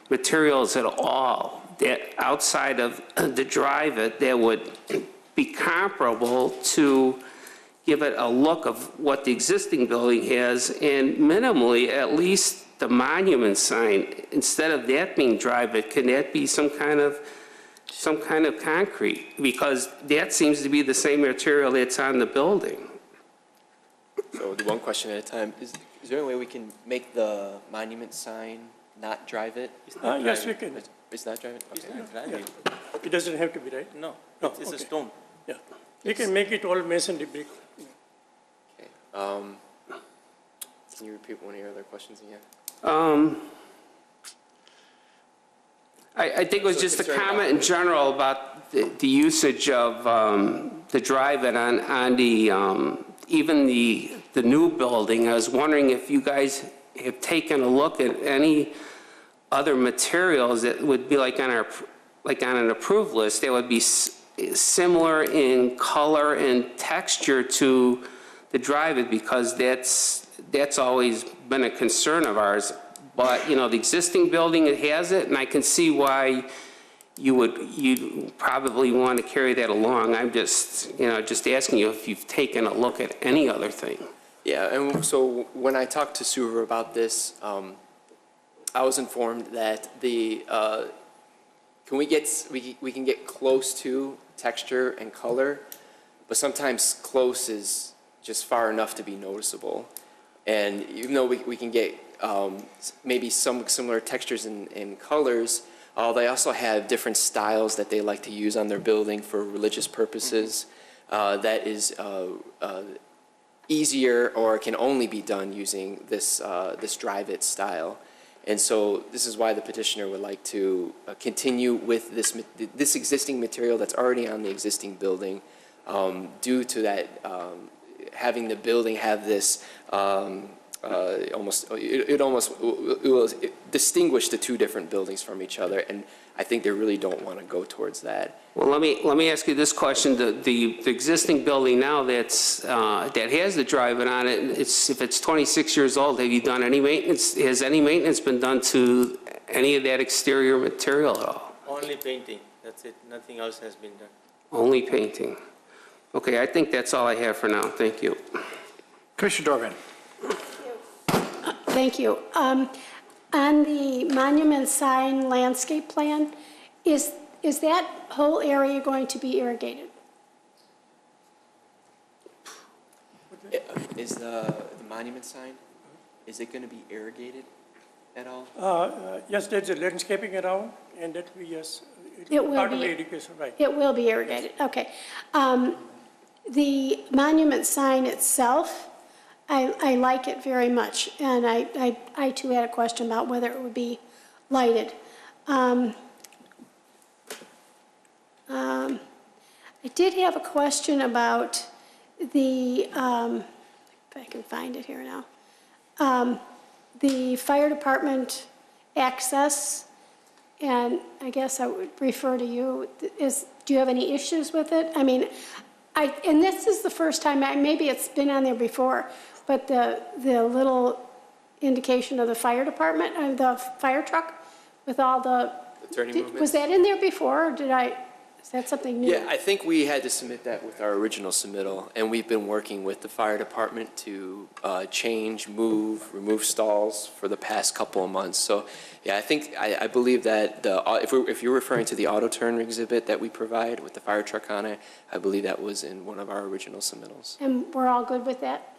materials at all that outside of the drive it that would be comparable to give it a look of what the existing building has, and minimally at least the monument sign, instead of that being drive it, can that be some kind of concrete? Because that seems to be the same material that's on the building. So we'll do one question at a time. Is there any way we can make the monument sign not drive it? Yes, we can. It's not drive it? Okay. It doesn't have to be, right? No, it's a okay. stone. Yeah, we can make it all masonry brick. Okay. Can you repeat one of your other questions again? I think it was just a comment in general about the usage of the drive-in on the even the new building. I was wondering if you guys have taken a look at any other materials that would be like on an approved list that would be similar in color and texture to the drive-in, because that's always been a concern of ours. But, the existing building, it has it, and I can see why you'd probably want to carry that along. I'm just asking you if you've taken a look at any other thing. Yeah, and so when I talked to Suver about this, I was informed that we can get close to texture and color, but sometimes close is just far enough to be noticeable. And even though we can get maybe some similar textures and colors, they also have different styles that they like to use on their building for religious purposes. That is easier or can only be done using this drive-it style. And so this is why the petitioner would like to continue with this existing material that's already on the existing building, due to that having the building have this it will distinguish the two different buildings from each other, and I think they really don't want to go towards that. Well, let me ask you this question: the existing building now that has the drive-in on it, if it's 26 years old, have you done any maintenance? Has any maintenance been done to any of that exterior material at all? Only painting, that's it. Nothing else has been done. Only painting. Okay, I think that's all I have for now. Thank you. Commissioner Dorgan. Thank you. On the monument sign landscape plan, is that whole area going to be irrigated? Is the monument sign, is it going to be irrigated at all? Yes, there's a landscaping around, and that we, yes, It will part of be- the irrigation, right. It will be irrigated, okay. The monument sign itself, I like it very much, and I too had a question about whether it would be lighted. I did have a question about the, if I can find it here now, the fire department access, and I guess I would refer to you, do you have any issues with it? I mean, and this is the first time, maybe it's been on there before, but the little indication of the fire department, the fire truck with all the, turning movements? was that in there before, or is that something new? Yeah, I think we had to submit that with our original submittal, and we've been working with the fire department to change, remove stalls for the past couple of months. So, yeah, I believe that if you're referring to the auto turn exhibit that we provide with the fire truck on it, I believe that was in one of our original submittals. And we're all good with that?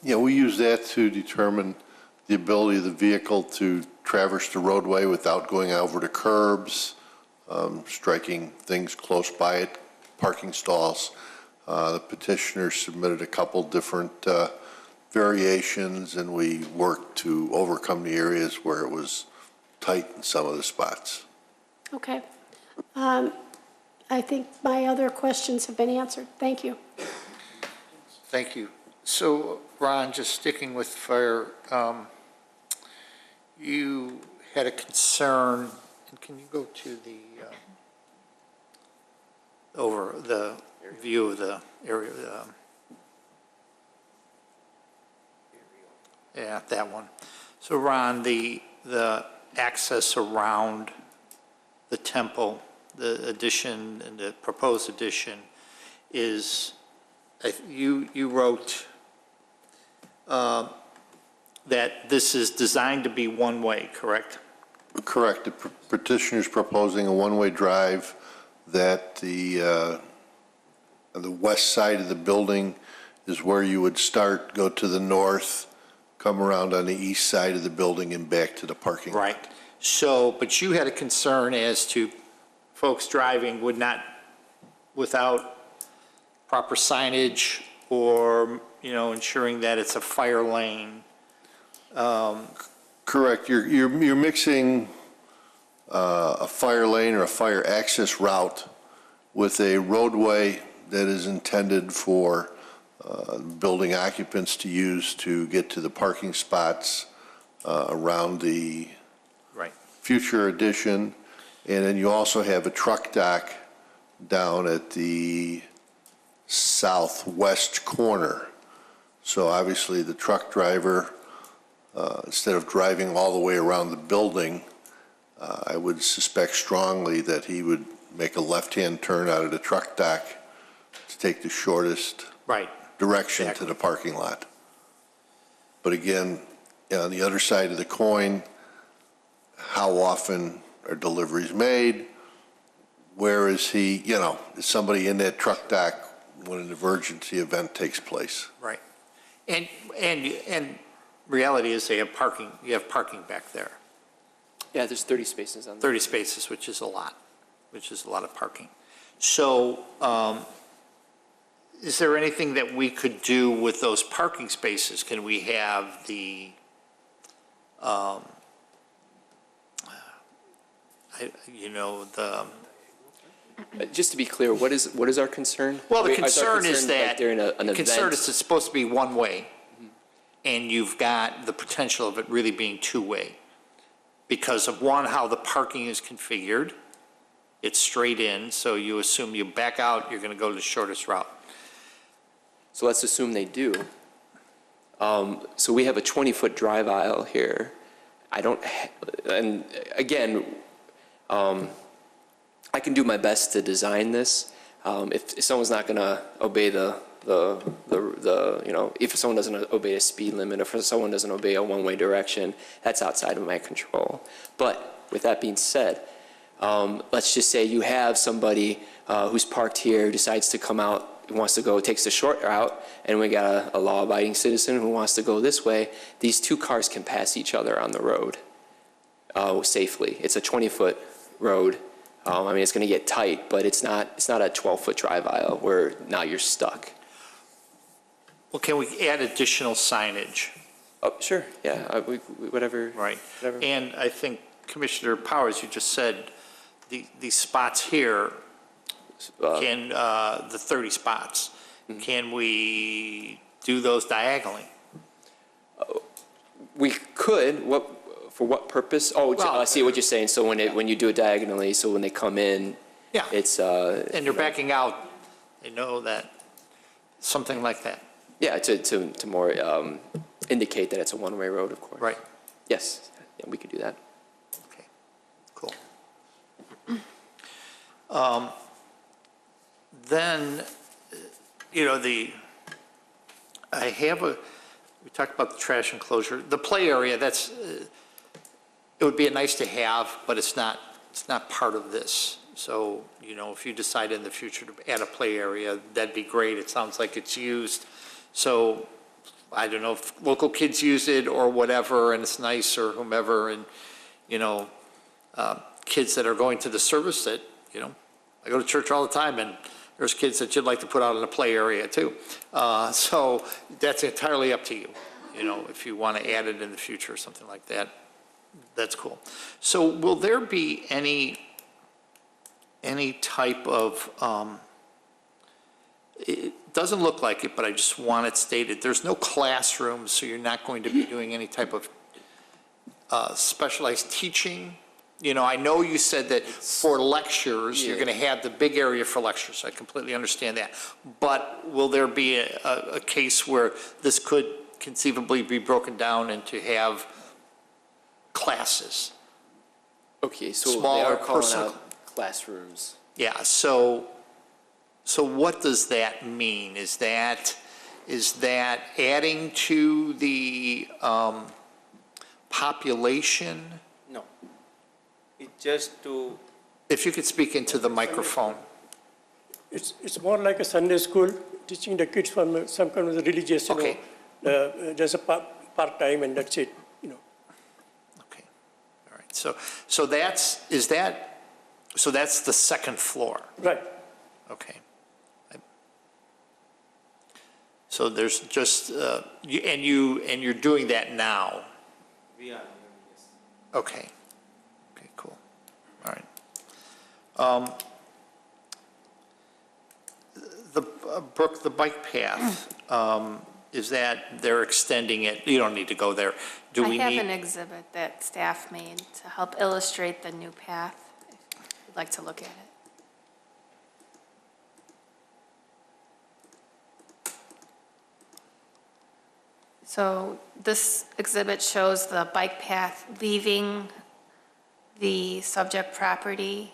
Yeah, we use that to determine the ability of the vehicle to traverse the roadway without going over the curbs, striking things close by it, parking stalls. The petitioner submitted a couple different variations, and we worked to overcome the areas where it was tight in some of the spots. Okay. I think my other questions have been answered. Thank you. Thank you. So, Ron, just sticking with fire, you had a concern, and can you go to the, over the view of the area, yeah, that one. So, Ron, the access around the temple, the addition and the proposed addition is, you wrote that this is designed to be one-way, correct? Correct. The petitioner is proposing a one-way drive that on the west side of the building is where you would start, go to the north, come around on the east side of the building and back to the parking lot. Right. So, but you had a concern as to folks driving would not, without proper signage or, ensuring that it's a fire lane. Correct. You're mixing a fire lane or a fire access route with a roadway that is intended for building occupants to use to get to the parking spots around the future addition. And then you also have a truck dock down at the southwest corner. So obviously the truck driver, instead of driving all the way around the building, I would suspect strongly that he would make a left-hand turn out of the truck dock to take the shortest direction to the parking lot. But again, on the other side of the coin, how often are deliveries made? Where is he, is somebody in that truck dock when an emergency event takes place? Right. And reality is you have parking back there. Yeah, there's 30 spaces on there. 30 spaces, which is a lot of parking. So, is there anything that we could do with those parking spaces? Can we have the, Just to be clear, what is our concern? well, the Is our concern is like that, during an the concern event? is it's supposed to be one way, and you've got the potential of it really being two-way. Because of one, how the parking is configured, it's straight in, so you assume you back out, you're gonna go to the shortest route. So let's assume they do. So we have a 20-foot drive aisle here. And again, I can do my best to design this. If someone's not going to obey the you know, if someone doesn't obey a speed limit, or if someone doesn't obey a one-way direction, that's outside of my control. But with that being said, let's just say you have somebody who's parked here, decides to come out, wants to go, takes the short route, and we got a law-abiding citizen who wants to go this way. These two cars can pass each other on the road safely. It's a 20-foot road. I mean, it's going to get tight, but it's not a 12-foot drive aisle where now you're stuck. Well, can we add additional signage? Oh, sure, yeah, whatever. Right. Whatever. And I think Commissioner Powers, you just said these spots here, can, the 30 spots, can we do those diagonally? We could, for what purpose? Oh, I see what you're saying. So when you do it diagonally, so when they come in, Yeah. it's. And they're backing out, they know that, something like that. Yeah, to more indicate that it's a one-way road, of course. Right. Yes, yeah, we could do that. Okay, cool. Then, you know, we talked about the trash enclosure, the play area, that's, it would be nice to have, but it's not part of this. So, you know, if you decide in the future to add a play area, that'd be great. It sounds like it's used. So I don't know if local kids use it or whatever, and it's nice, or whomever, and, you know, kids that are going to the service that, you know, I go to church all the time, and there's kids that you'd like to put out in a play area too. So that's entirely up to you. You know, if you want to add it in the future or something like that, that's cool. So will there be any type of, it doesn't look like it, but I just want it stated, there's no classrooms, so you're not going to be doing any type of specialized teaching? You know, I know you said that for lectures, you're going to have the big area for lectures. I completely understand that. But will there be a case where this could conceivably be broken down into have classes? Okay, so Smaller they are calling personal out classrooms. Yeah, so what does that mean? Is that adding to the population? No. It's just to, If you could speak into the microphone. It's more like a Sunday school, teaching the kids from some kind of religious, Okay. Just a part-time, and that's it, you know. Okay, all right. So that's the second floor. Right. Okay. So there's just, and you're doing that now? we are, yes. Okay. Okay, cool. All right. Brooke, the bike path, is that they're extending it? You don't need to go there. Do we I need? have an exhibit that staff made to help illustrate the new path, if you'd like to look at it. So this exhibit shows the bike path leaving the subject property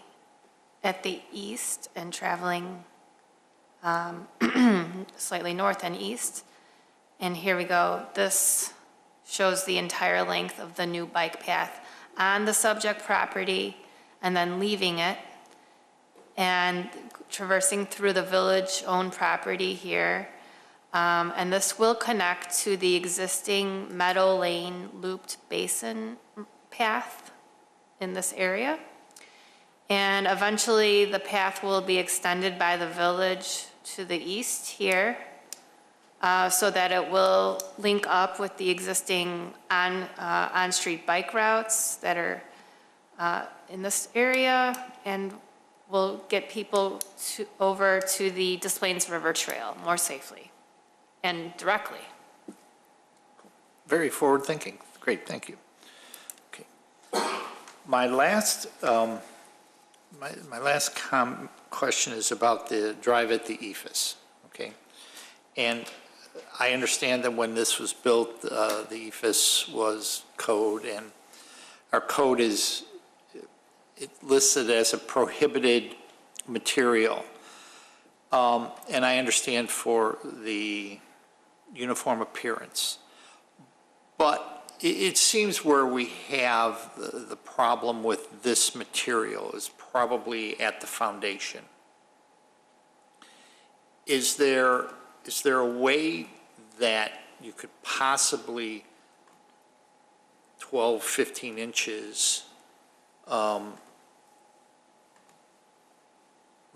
at the east and traveling slightly north and east. And here we go. This shows the entire length of the new bike path on the subject property and then leaving it and traversing through the village-owned property here. And this will connect to the existing Meadow Lane looped basin path in this area. And eventually, the path will be extended by the village to the east here, so that it will link up with the existing on-street bike routes that are in this area, and will get people over to the Des Plaines River Trail more safely and directly. Very forward thinking. Great, thank you. Okay. My last question is about the drive at the EFS, okay? And I understand that when this was built, the EFS was code, and our code is listed as a prohibited material. And I understand for the uniform appearance. But it seems where we have the problem with this material is probably at the foundation. Is there a way that you could possibly 12, 15 inches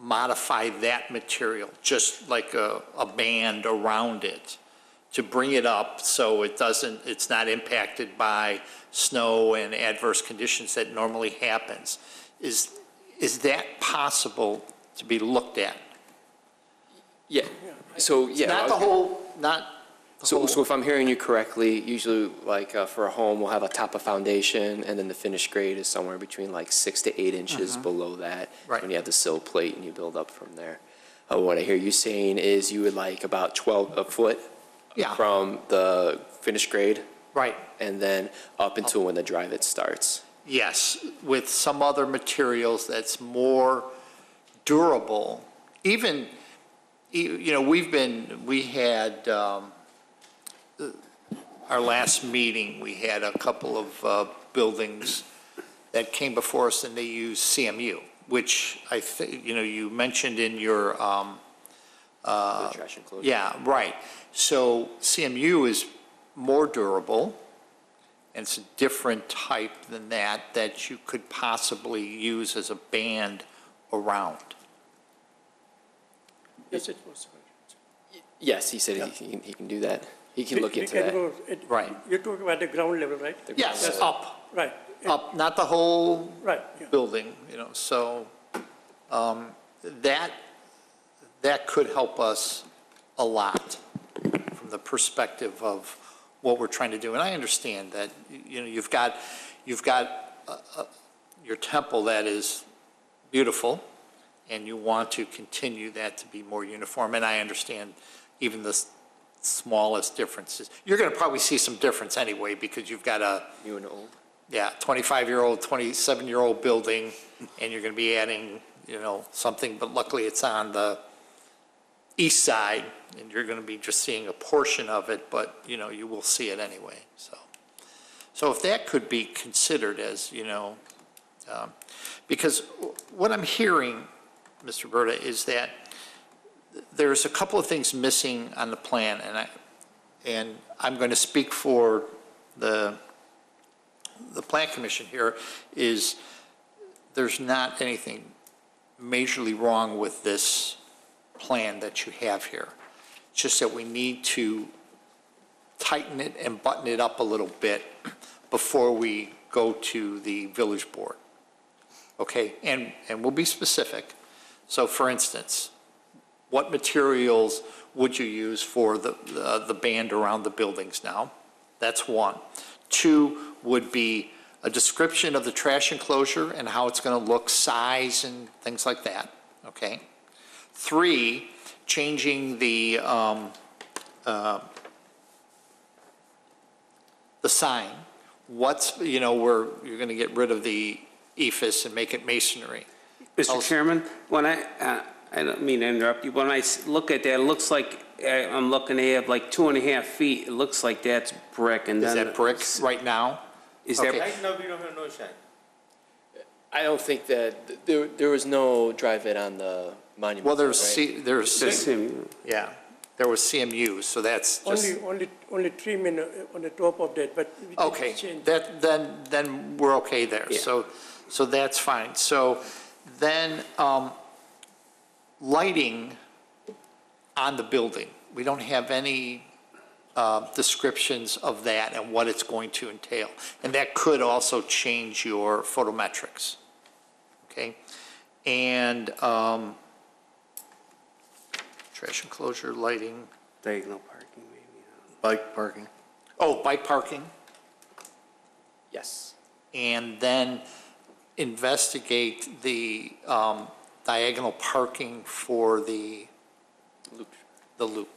modify that material, just like a band around it, to bring it up so it's not impacted by snow and adverse conditions that normally happens? Is that possible to be looked at? Yeah, so, yeah. Not the whole, not the So whole. if I'm hearing you correctly, usually like for a home, we'll have a top of foundation and then the finished grade is somewhere between like 6 to 8 inches below that. Right. When you have the sill plate and you build up from there. What I hear you saying is you would like about a foot Yeah. from the finished grade Right. and then up until when the drive-it starts. Yes, with some other materials that's more durable. Even, you know, we had, our last meeting, we had a couple of buildings that came before us and they used CMU, which I think, you know, you mentioned in your, The trash enclosure. yeah, right. So CMU is more durable, and it's a different type than that you could possibly use as a band around. Yes, it was. Yes, he said he can do that. He can look into that. Right. You're talking about the ground level, right? Yes, up, Right. up, not the whole Right, yeah. building, you know, so that could help us a lot from the perspective of what we're trying to do. And I understand that, you know, you've got your temple that is beautiful, and you want to continue that to be more uniform. And I understand even the smallest differences. You're going to probably see some difference anyway, because you've got a, New and old. yeah, 25-year-old, 27-year-old building, and you're going to be adding, you know, something, but luckily it's on the east side, and you're going to be just seeing a portion of it, but, you know, you will see it anyway, so if that could be considered as, you know, because what I'm hearing, Mr. Berta, is that there's a couple of things missing on the plan, and I'm going to speak for the Plan Commission here, is there's not anything majorly wrong with this plan that you have here. It's just that we need to tighten it and button it up a little bit before we go to the village board. Okay, and we'll be specific. So for instance, what materials would you use for the band around the buildings now? That's one. Two would be a description of the trash enclosure and how it's going to look, size and things like that, okay? Three, changing the sign. What's, you know, where you're going to get rid of the ephes and make it masonry. Mr. Chairman, when I don't mean to interrupt you, when I look at that, it looks like I'm looking at like 2.5 feet. It looks like that's brick, and Is then that brick right now? Is Okay. that? Right now, we don't have no shine. I don't think that, there was no drive-it on the monument. Well, there's, right? That's him. yeah, there was CMU, so that's just. Only trim on the top of that, but we can Okay, change. then we're okay there. Yeah. So that's fine. So then, lighting on the building, we don't have any descriptions of that and what it's going to entail. And that could also change your photometrics, okay? And trash enclosure, lighting, Diagonal parking, maybe. Bike parking. oh, bike parking. Yes. And then investigate the diagonal parking for the loop.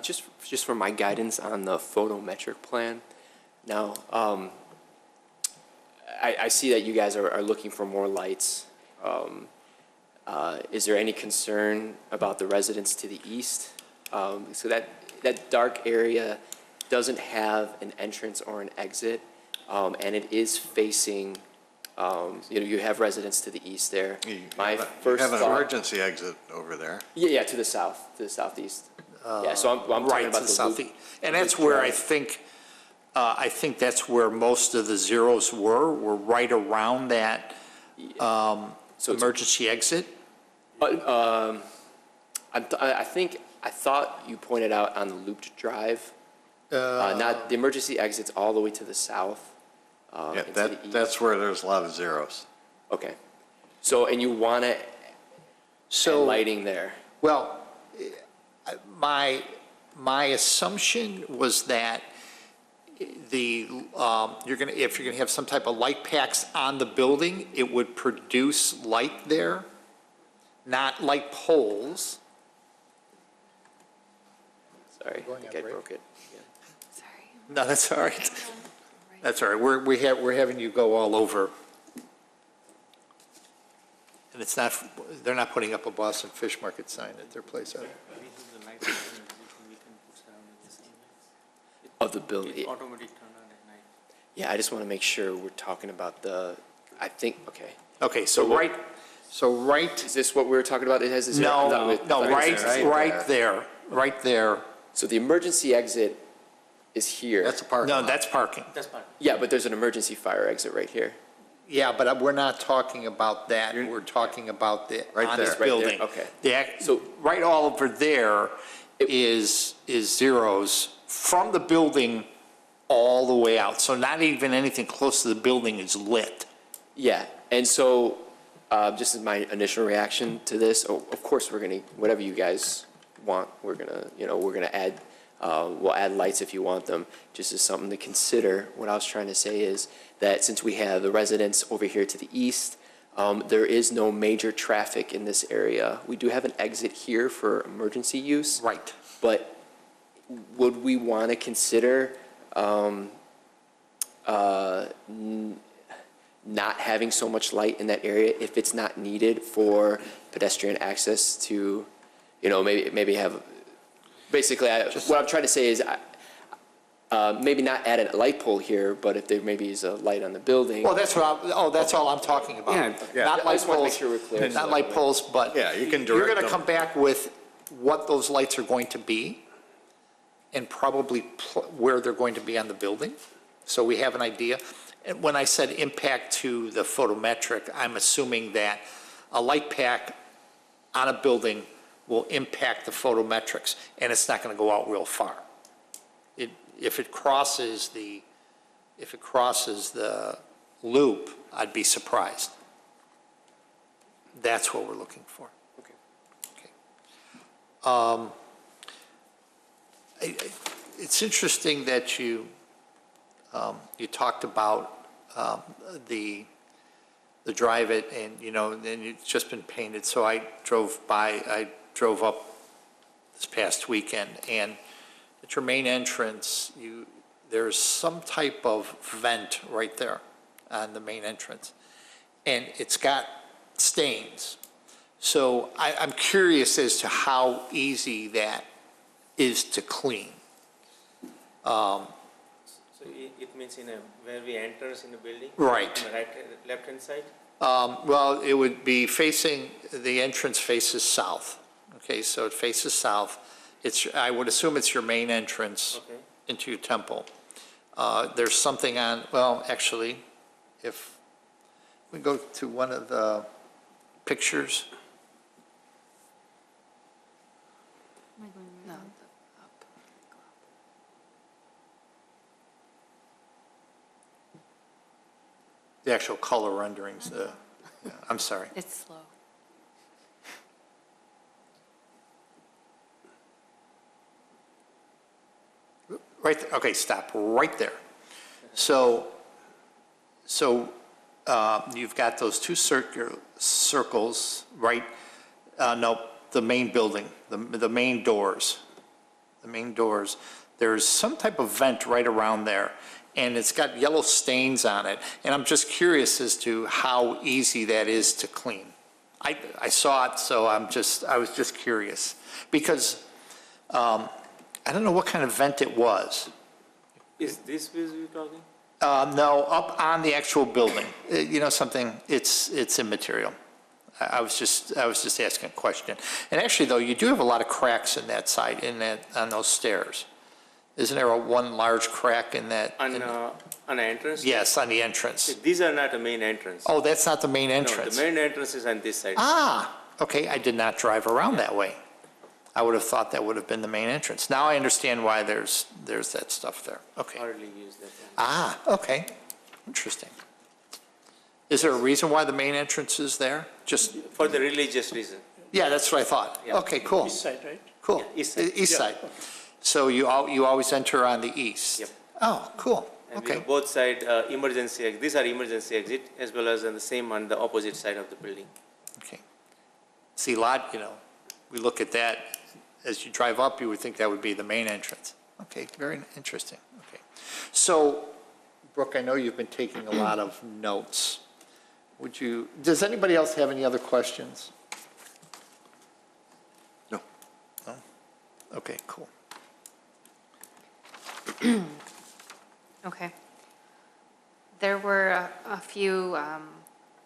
Just for my guidance on the photometric plan. Now, I see that you guys are looking for more lights. Is there any concern about the residents to the east? So that dark area doesn't have an entrance or an exit, and it is facing, you have residents to the east there. You My have first an thought- emergency exit over there. Yeah, to the south, to the southeast. Yeah, so I'm talking Right to about the the southeast. loop. And that's where I think that's where most of the zeros were right around that So it's- emergency exit. I thought you pointed out on the looped drive, not, the emergency exits all the way to the south. Yeah, and to the east. that's where there's a lot of zeros. Okay. So, and you want to So, lighting there? well, my assumption was that if you're gonna have some type of light packs on the building, it would produce light there, not light poles. Sorry, I think I broke it. No, that's all right. That's all right. We're having you go all over. And it's not, they're not putting up a Boston Fish Market sign at their place, are they? Of the building. Yeah, I just want to make sure we're talking about I think, okay. Okay, so right, Is this what we were talking about? It has a zero? no, right there. So the emergency exit is here. That's a parking No, lot. that's parking. Yeah, but there's an emergency fire exit right here. Yeah, but we're not talking about that. We're talking about the, Right on this there. Right there, building. okay. So right all over there is zeros from the building all the way out. So not even anything close to the building is lit. Yeah, and so, just as my initial reaction to this, of course, we're gonna, whatever you guys want, we're gonna add, we'll add lights if you want them, just as something to consider. What I was trying to say is that since we have the residents over here to the east, there is no major traffic in this area. We do have an exit here for emergency use. Right. But would we want to consider not having so much light in that area if it's not needed for pedestrian access to, maybe have, basically, what I'm trying to say is, maybe not add a light pole here, but if there maybe is a light on the building. Well, that's all I'm talking about. Yeah. Not I light just want to make poles, sure we're clear. not light poles, but Yeah, you can you're direct gonna them. come back with what those lights are going to be and probably where they're going to be on the building, so we have an idea. And when I said impact to the photometric, I'm assuming that a light pack on a building will impact the photometrics, and it's not gonna go out real far. If it crosses the loop, I'd be surprised. That's what we're looking for. Okay. It's interesting that you talked about the drive-it, and it's just been painted. So I drove up this past weekend, and at your main entrance, there's some type of vent right there on the main entrance, and it's got stains. So I'm curious as to how easy that is to clean. So it means where we enters in the building? Right. On the left-hand side? Well, it would be facing, the entrance faces south. Okay, so it faces south. I would assume it's your main entrance into your temple. There's something actually, if we go to one of the pictures. The actual color renderings, I'm sorry. It's slow. Right, okay, stop, right there. So you've got those two circles, right? No, the main building, the main doors. The main doors. There's some type of vent right around there, and it's got yellow stains on it. And I'm just curious as to how easy that is to clean. I saw it, so I was just curious. Because I don't know what kind of vent it was. Is this what you're talking? No, up on the actual building. You know something, it's immaterial. I was just asking a question. And actually, though, you do have a lot of cracks in that side, on those stairs. Isn't there one large crack in that? On the entrance? Yes, on the entrance. These are not the main entrance. Oh, that's not the main No, entrance? the main entrance is on this side. Ah, okay, I did not drive around that way. I would have thought that would have been the main entrance. Now I understand why there's that stuff there. Okay. Hardly use that one. Ah, okay, interesting. Is there a reason why the main entrance is there? Just, For the religious reason. yeah, that's what I thought. Yeah. Okay, cool, East side, right? cool. Yeah, east side. East side. So you always enter on the east? Yep. Oh, cool, And we okay. have both side emergency, these are emergency exit as well as on the same on the opposite side of the building. Okay. See, a lot, we look at that, as you drive up, you would think that would be the main entrance. Okay, very interesting, okay. So, Brooke, I know you've been taking a lot of notes. Does anybody else have any other questions? No. No? Okay, cool. Okay. There were a few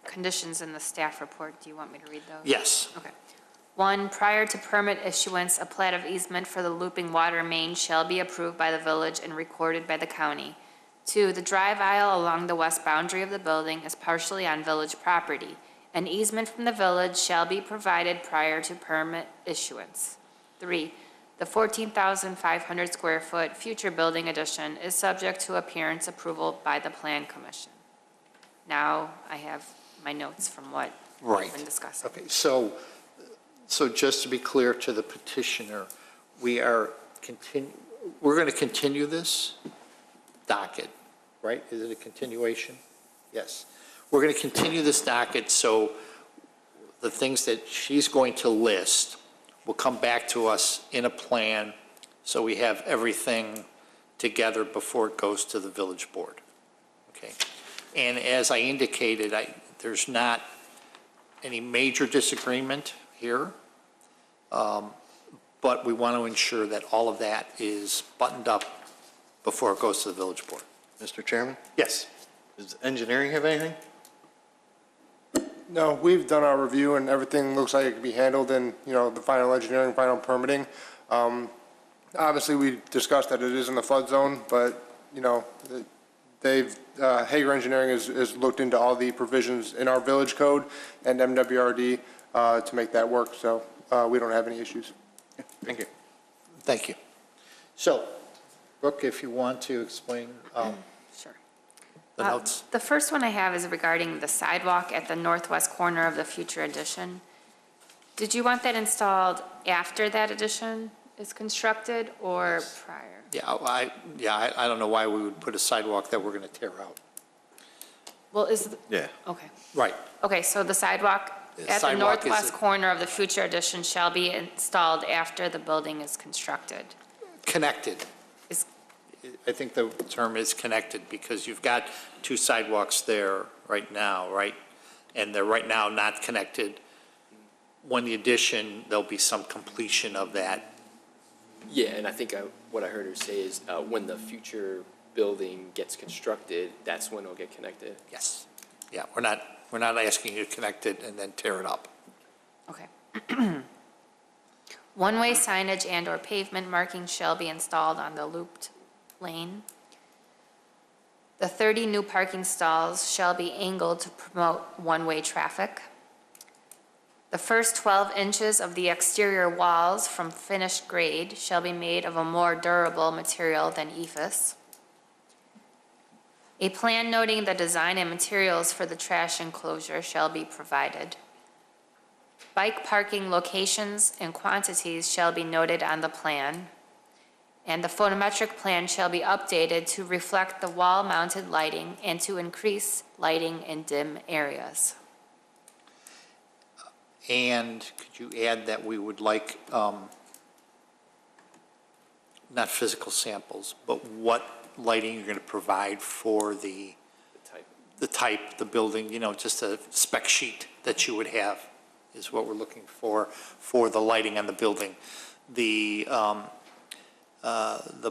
conditions in the staff report. Do you want me to read those? Yes. Okay. 1, prior to permit issuance, a plat of easement for the looping water main shall be approved by the village and recorded by the county. 2, the drive aisle along the west boundary of the building is partially on village property. An easement from the village shall be provided prior to permit issuance. 3, the 14,500 square foot future building addition is subject to appearance approval by the Plan Commission. Now I have my notes from what we've been discussing. Okay, so just to be clear to the petitioner, we're going to continue this docket, right? Is it a continuation? Yes. We're going to continue this docket, so the things that she's going to list will come back to us in a plan, so we have everything together before it goes to the village board. Okay? And as I indicated, there's not any major disagreement here, but we want to ensure that all of that is buttoned up before it goes to the village board. Mr. Chairman, Yes. does engineering have anything? No, we've done our review and everything looks like it can be handled in, the final engineering, final permitting. Obviously, we discussed that it is in the flood zone, but, Hager Engineering has looked into all the provisions in our village code and MWRD to make that work, so we don't have any issues. Thank you. Thank you. So, Brooke, if you want to explain Sure. the notes. The first one I have is regarding the sidewalk at the northwest corner of the future addition. Did you want that installed after that addition is constructed or prior? Yeah, I don't know why we would put a sidewalk that we're going to tear out. Well, Yeah. okay. Right. Okay, so the sidewalk The at the sidewalk is northwest corner of the future addition shall be installed after the building is constructed. Connected. Is- I think the term is connected because you've got two sidewalks there right now, right? And they're right now not connected. When the addition, there'll be some completion of that. Yeah, and I think what I heard her say is when the future building gets constructed, that's when it'll get connected. Yes. Yeah, we're not asking you to connect it and then tear it up. Okay. One-way signage and/or pavement markings shall be installed on the looped lane. The 30 new parking stalls shall be angled to promote one-way traffic. The first 12 inches of the exterior walls from finished grade shall be made of a more durable material than EIFS. A plan noting the design and materials for the trash enclosure shall be provided. Bike parking locations and quantities shall be noted on the plan, and the photometric plan shall be updated to reflect the wall-mounted lighting and to increase lighting in dim areas. And could you add that we would like, not physical samples, but what lighting you're going to provide for the type, the building, just a spec sheet that you would have. is what we're looking for the lighting on the building. The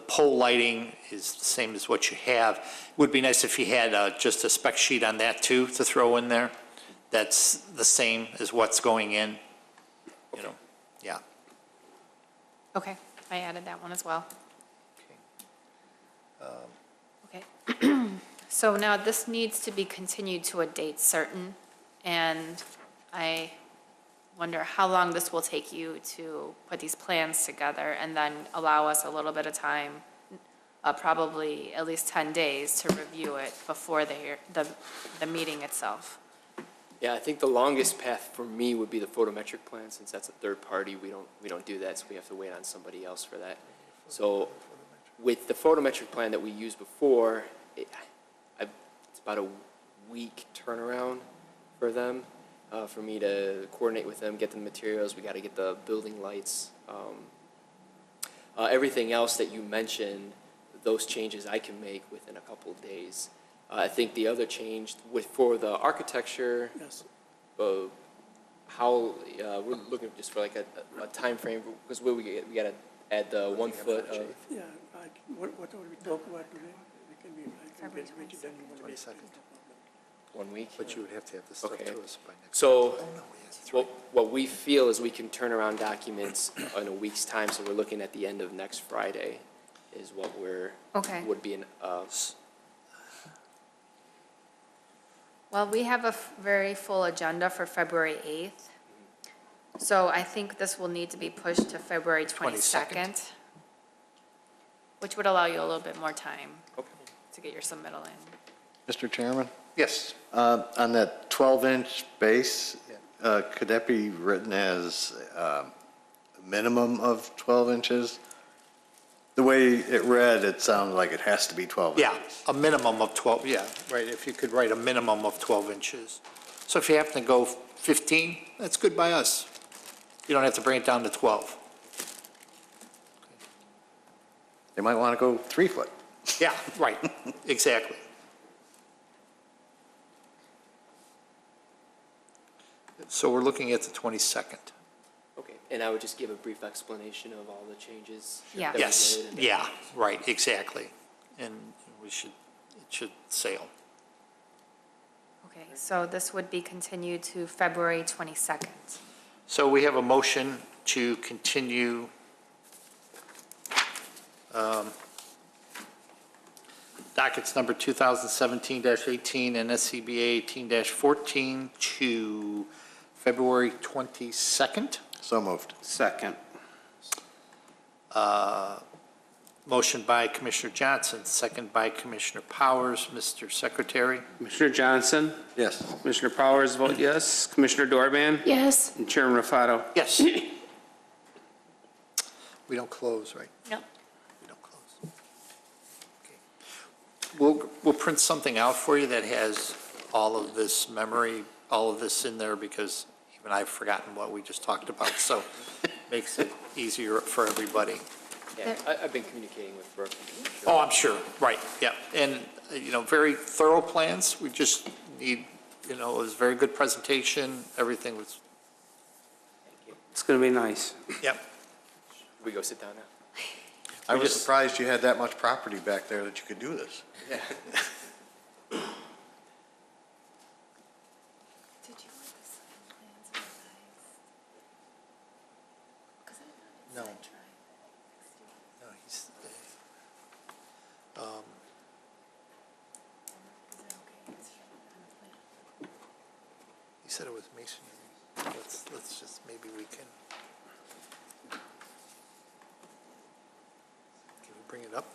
pole lighting is the same as what you have. Would be nice if you had just a spec sheet on that too to throw in there. That's the same as what's going in, you know, yeah. Okay, I added that one as well. Okay. So now this needs to be continued to a date certain, and I wonder how long this will take you to put these plans together and then allow us a little bit of time, probably at least 10 days to review it before the meeting itself. Yeah, I think the longest path for me would be the photometric plan, since that's a third party. We don't do that, so we have to wait on somebody else for that. So with the photometric plan that we used before, it's about a week turnaround for them, for me to coordinate with them, get the materials. We got to get the building lights. Everything else that you mentioned, those changes I can make within a couple of days. I think the other change for the architecture, Yes. how we're looking just for like a time frame, because we got to add the 1 foot of. Yeah, whatever we talk about today, we can be, I can get it done in 1 day. 1 week? But you would have to have this stuff Okay. to us by next. So what we feel is we can turn around documents in a week's time, so we're looking at the end of next Friday is what Okay. would be an, Well, we have a very full agenda for February 8th. So I think this will need to be pushed to February 22nd, which would allow you a little bit more time to get your submittal in. Mr. Chairman, Yes. on that 12-inch base, could that be written as a minimum of 12 inches? The way it read, it sounded like it has to be 12 inches. Yeah, a minimum of 12, yeah, right, if you could write a minimum of 12 inches. So if you happen to go 15, that's good by us. You don't have to bring it down to 12. They might want to go 3 foot. Yeah, right, exactly. So we're looking at the 22nd. okay, and I would just give a brief explanation of all the changes. Yeah. that we Yes, did, and yeah, right, exactly. And it should sail. Okay, so this would be continued to February 22nd. So we have a motion to continue dockets number 2017-18 and SCBA 18-14 to February 22nd. So moved. Second. Motion by Commissioner Johnson, second by Commissioner Powers. Mr. Secretary? Commissioner Johnson, Yes. Commissioner Powers vote yes, Commissioner Dorban, Yes. and Chairman Rafato. Yes. We don't close, right? Yep. We don't close. Okay. We'll print something out for you that has all of this memory, all of this in there, because even I've forgotten what we just talked about, so makes it easier for everybody. Yeah, I've been communicating with Brooke. Oh, I'm sure, right, yeah. And, very thorough plans. We just need, it was a very good presentation. Everything was, It's going to be nice. yep. We go sit down now? I was surprised you had that much property back there that you could do this. Yeah. Did you want the sign plans revised? Because I No. noticed that No, he's, Is it okay? It's shown on the plan. he said it was masonry. Let's just, maybe we can we bring it up?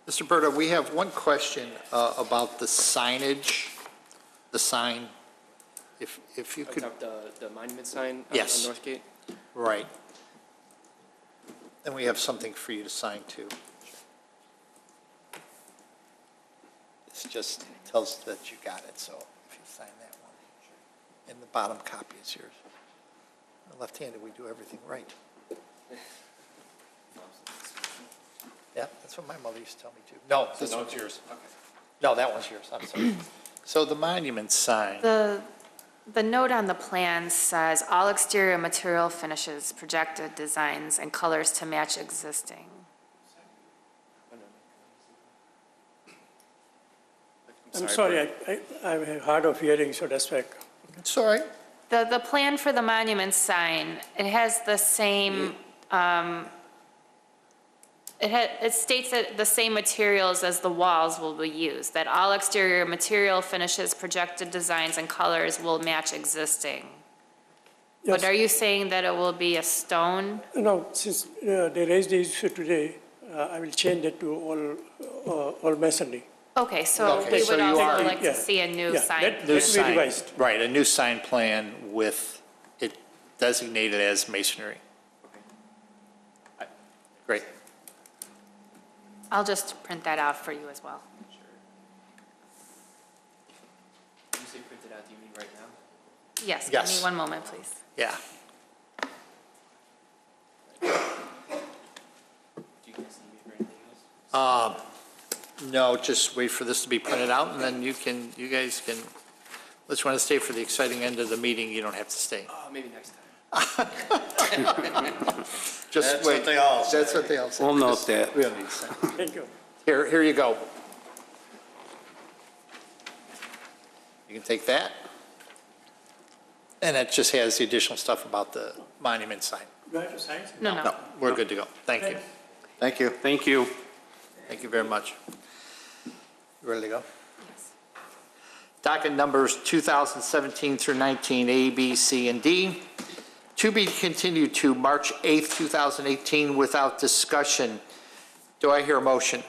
Mr. Berta, we have one question about the signage, the sign. If you could, About the monument sign on Yes. Northgate? right. And we have something for you to sign too. This just tells that you got it, so if you sign that one. And the bottom copy is yours. Left-handed, we do everything right. Yeah, that's what my mother used to tell me too. No, this one's yours. No, that one's yours, I'm sorry. So the monument sign, The note on the plan says, all exterior material finishes, projected designs, and colors to match existing. I'm sorry, I'm hard of hearing, so that's why. It's all right. The plan for the monument sign, it has the same, it states that the same materials as the walls will be used, that all exterior material finishes, projected designs, and colors will match existing. But Yes. are you saying that it will be a stone? No, since they raised the issue today, I will change it to all masonry. Okay, so Okay, we so would you also are- like Yeah. to see a new Yeah, sign. that New will be sign. revised. Right, a new sign plan with it designated as masonry. Great. I'll just print that out for you as well. You say printed out, do you mean right now? Yes, give Yes. me one moment, please. Yeah. Do you guys need me for anything else? No, just wait for this to be printed out, and then you guys can, unless you want to stay for the exciting end of the meeting, you don't have to stay. Maybe next time. Just That's wait. what they all say. That's what they all say. We'll note that. We don't need to say. Thank you. Here you go. You can take that. And it just has the additional stuff about the monument sign. Do I have to sign? No, no. No, we're good to go. Thank you. Thank you. Thank you. Thank you very much. You ready to go? Docket numbers 2017 through 19, A, B, C, and D. To be continued to March 8th, 2018 without discussion. Do I hear a motion?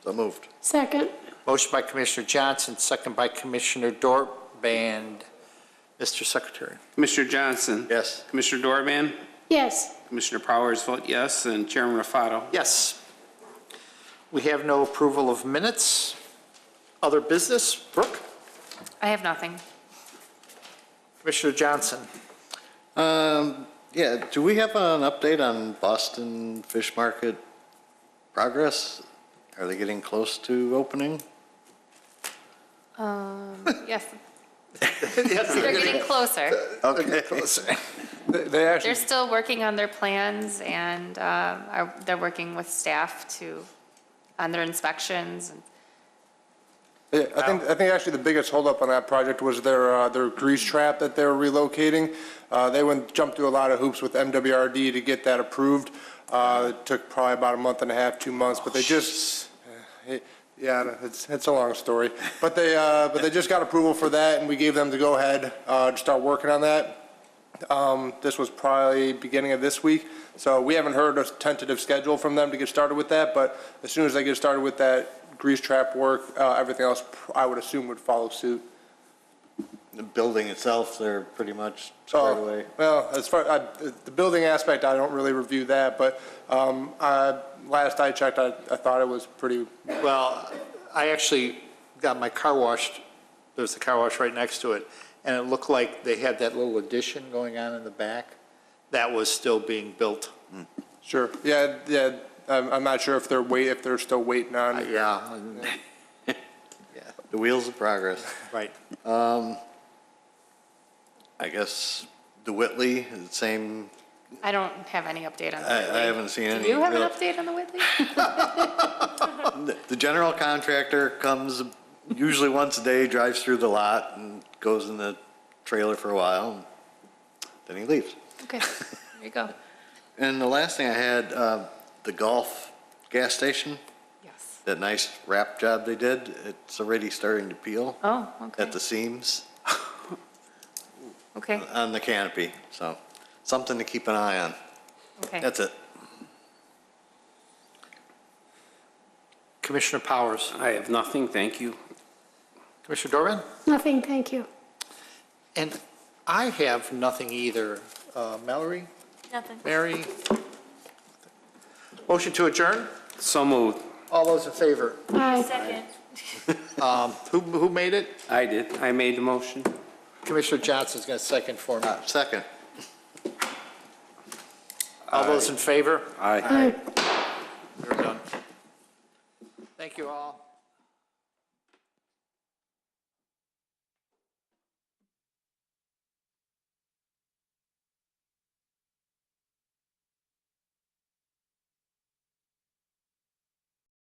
So moved. Second. Motion by Commissioner Johnson, second by Commissioner Dortband. Mr. Secretary. Commissioner Johnson? Yes. Commissioner Dorban? Yes. Commissioner Powers vote yes, and Chairman Rafato? Yes. We have no approval of minutes. Other business? Brooke? I have nothing. Commissioner Johnson? Yeah, do we have an update on Boston Fish Market progress? Are they getting close to opening? Yes, Yes, they're getting closer. Okay. They actually, They're still working on their plans, and they're working with staff on their inspections. yeah, I think actually the biggest holdup on that project was their grease trap that they're relocating. They jumped through a lot of hoops with MWRD to get that approved. It took probably about a month and a half, 2 months, but they just, yeah, it's a long story. But they just got approval for that, and we gave them the go-ahead to start working on that. This was probably beginning of this week, so we haven't heard a tentative schedule from them to get started with that, but as soon as they get started with that grease trap work, everything else I would assume would follow suit. The building itself, they're pretty much squared away. Well, as far, the building aspect, I don't really review that, but last I checked, I thought it was pretty. Well, I actually got my car washed. There's a car wash right next to it. And it looked like they had that little addition going on in the back. That was still being built. Sure. Yeah. I'm not sure if they're still waiting on. Yeah. The wheels of progress. Right. I guess the Whitley, the same, I don't have any update on the I Whitley. haven't seen any. Do you have an real- update on the Whitley? The general contractor comes usually once a day, drives through the lot and goes in the trailer for a while, and then he leaves. Okay, there you go. And the last thing I had, the Gulf gas station, Yes. that nice wrap job they did, it's already starting to peel Oh, okay. at the seams Okay, on the canopy, so something to keep an eye on. okay. That's it. Commissioner Powers. I have nothing, thank you. Commissioner Dorman? Nothing, thank you. And I have nothing either. Mallory? Nothing. Mary? Motion to adjourn? So moved. All those in favor? Aye. Second. Who made it? I did. I made the motion. Commissioner Johnson's going to second for me. Second. All those in favor? Aye. Aye. We're done. Thank you all.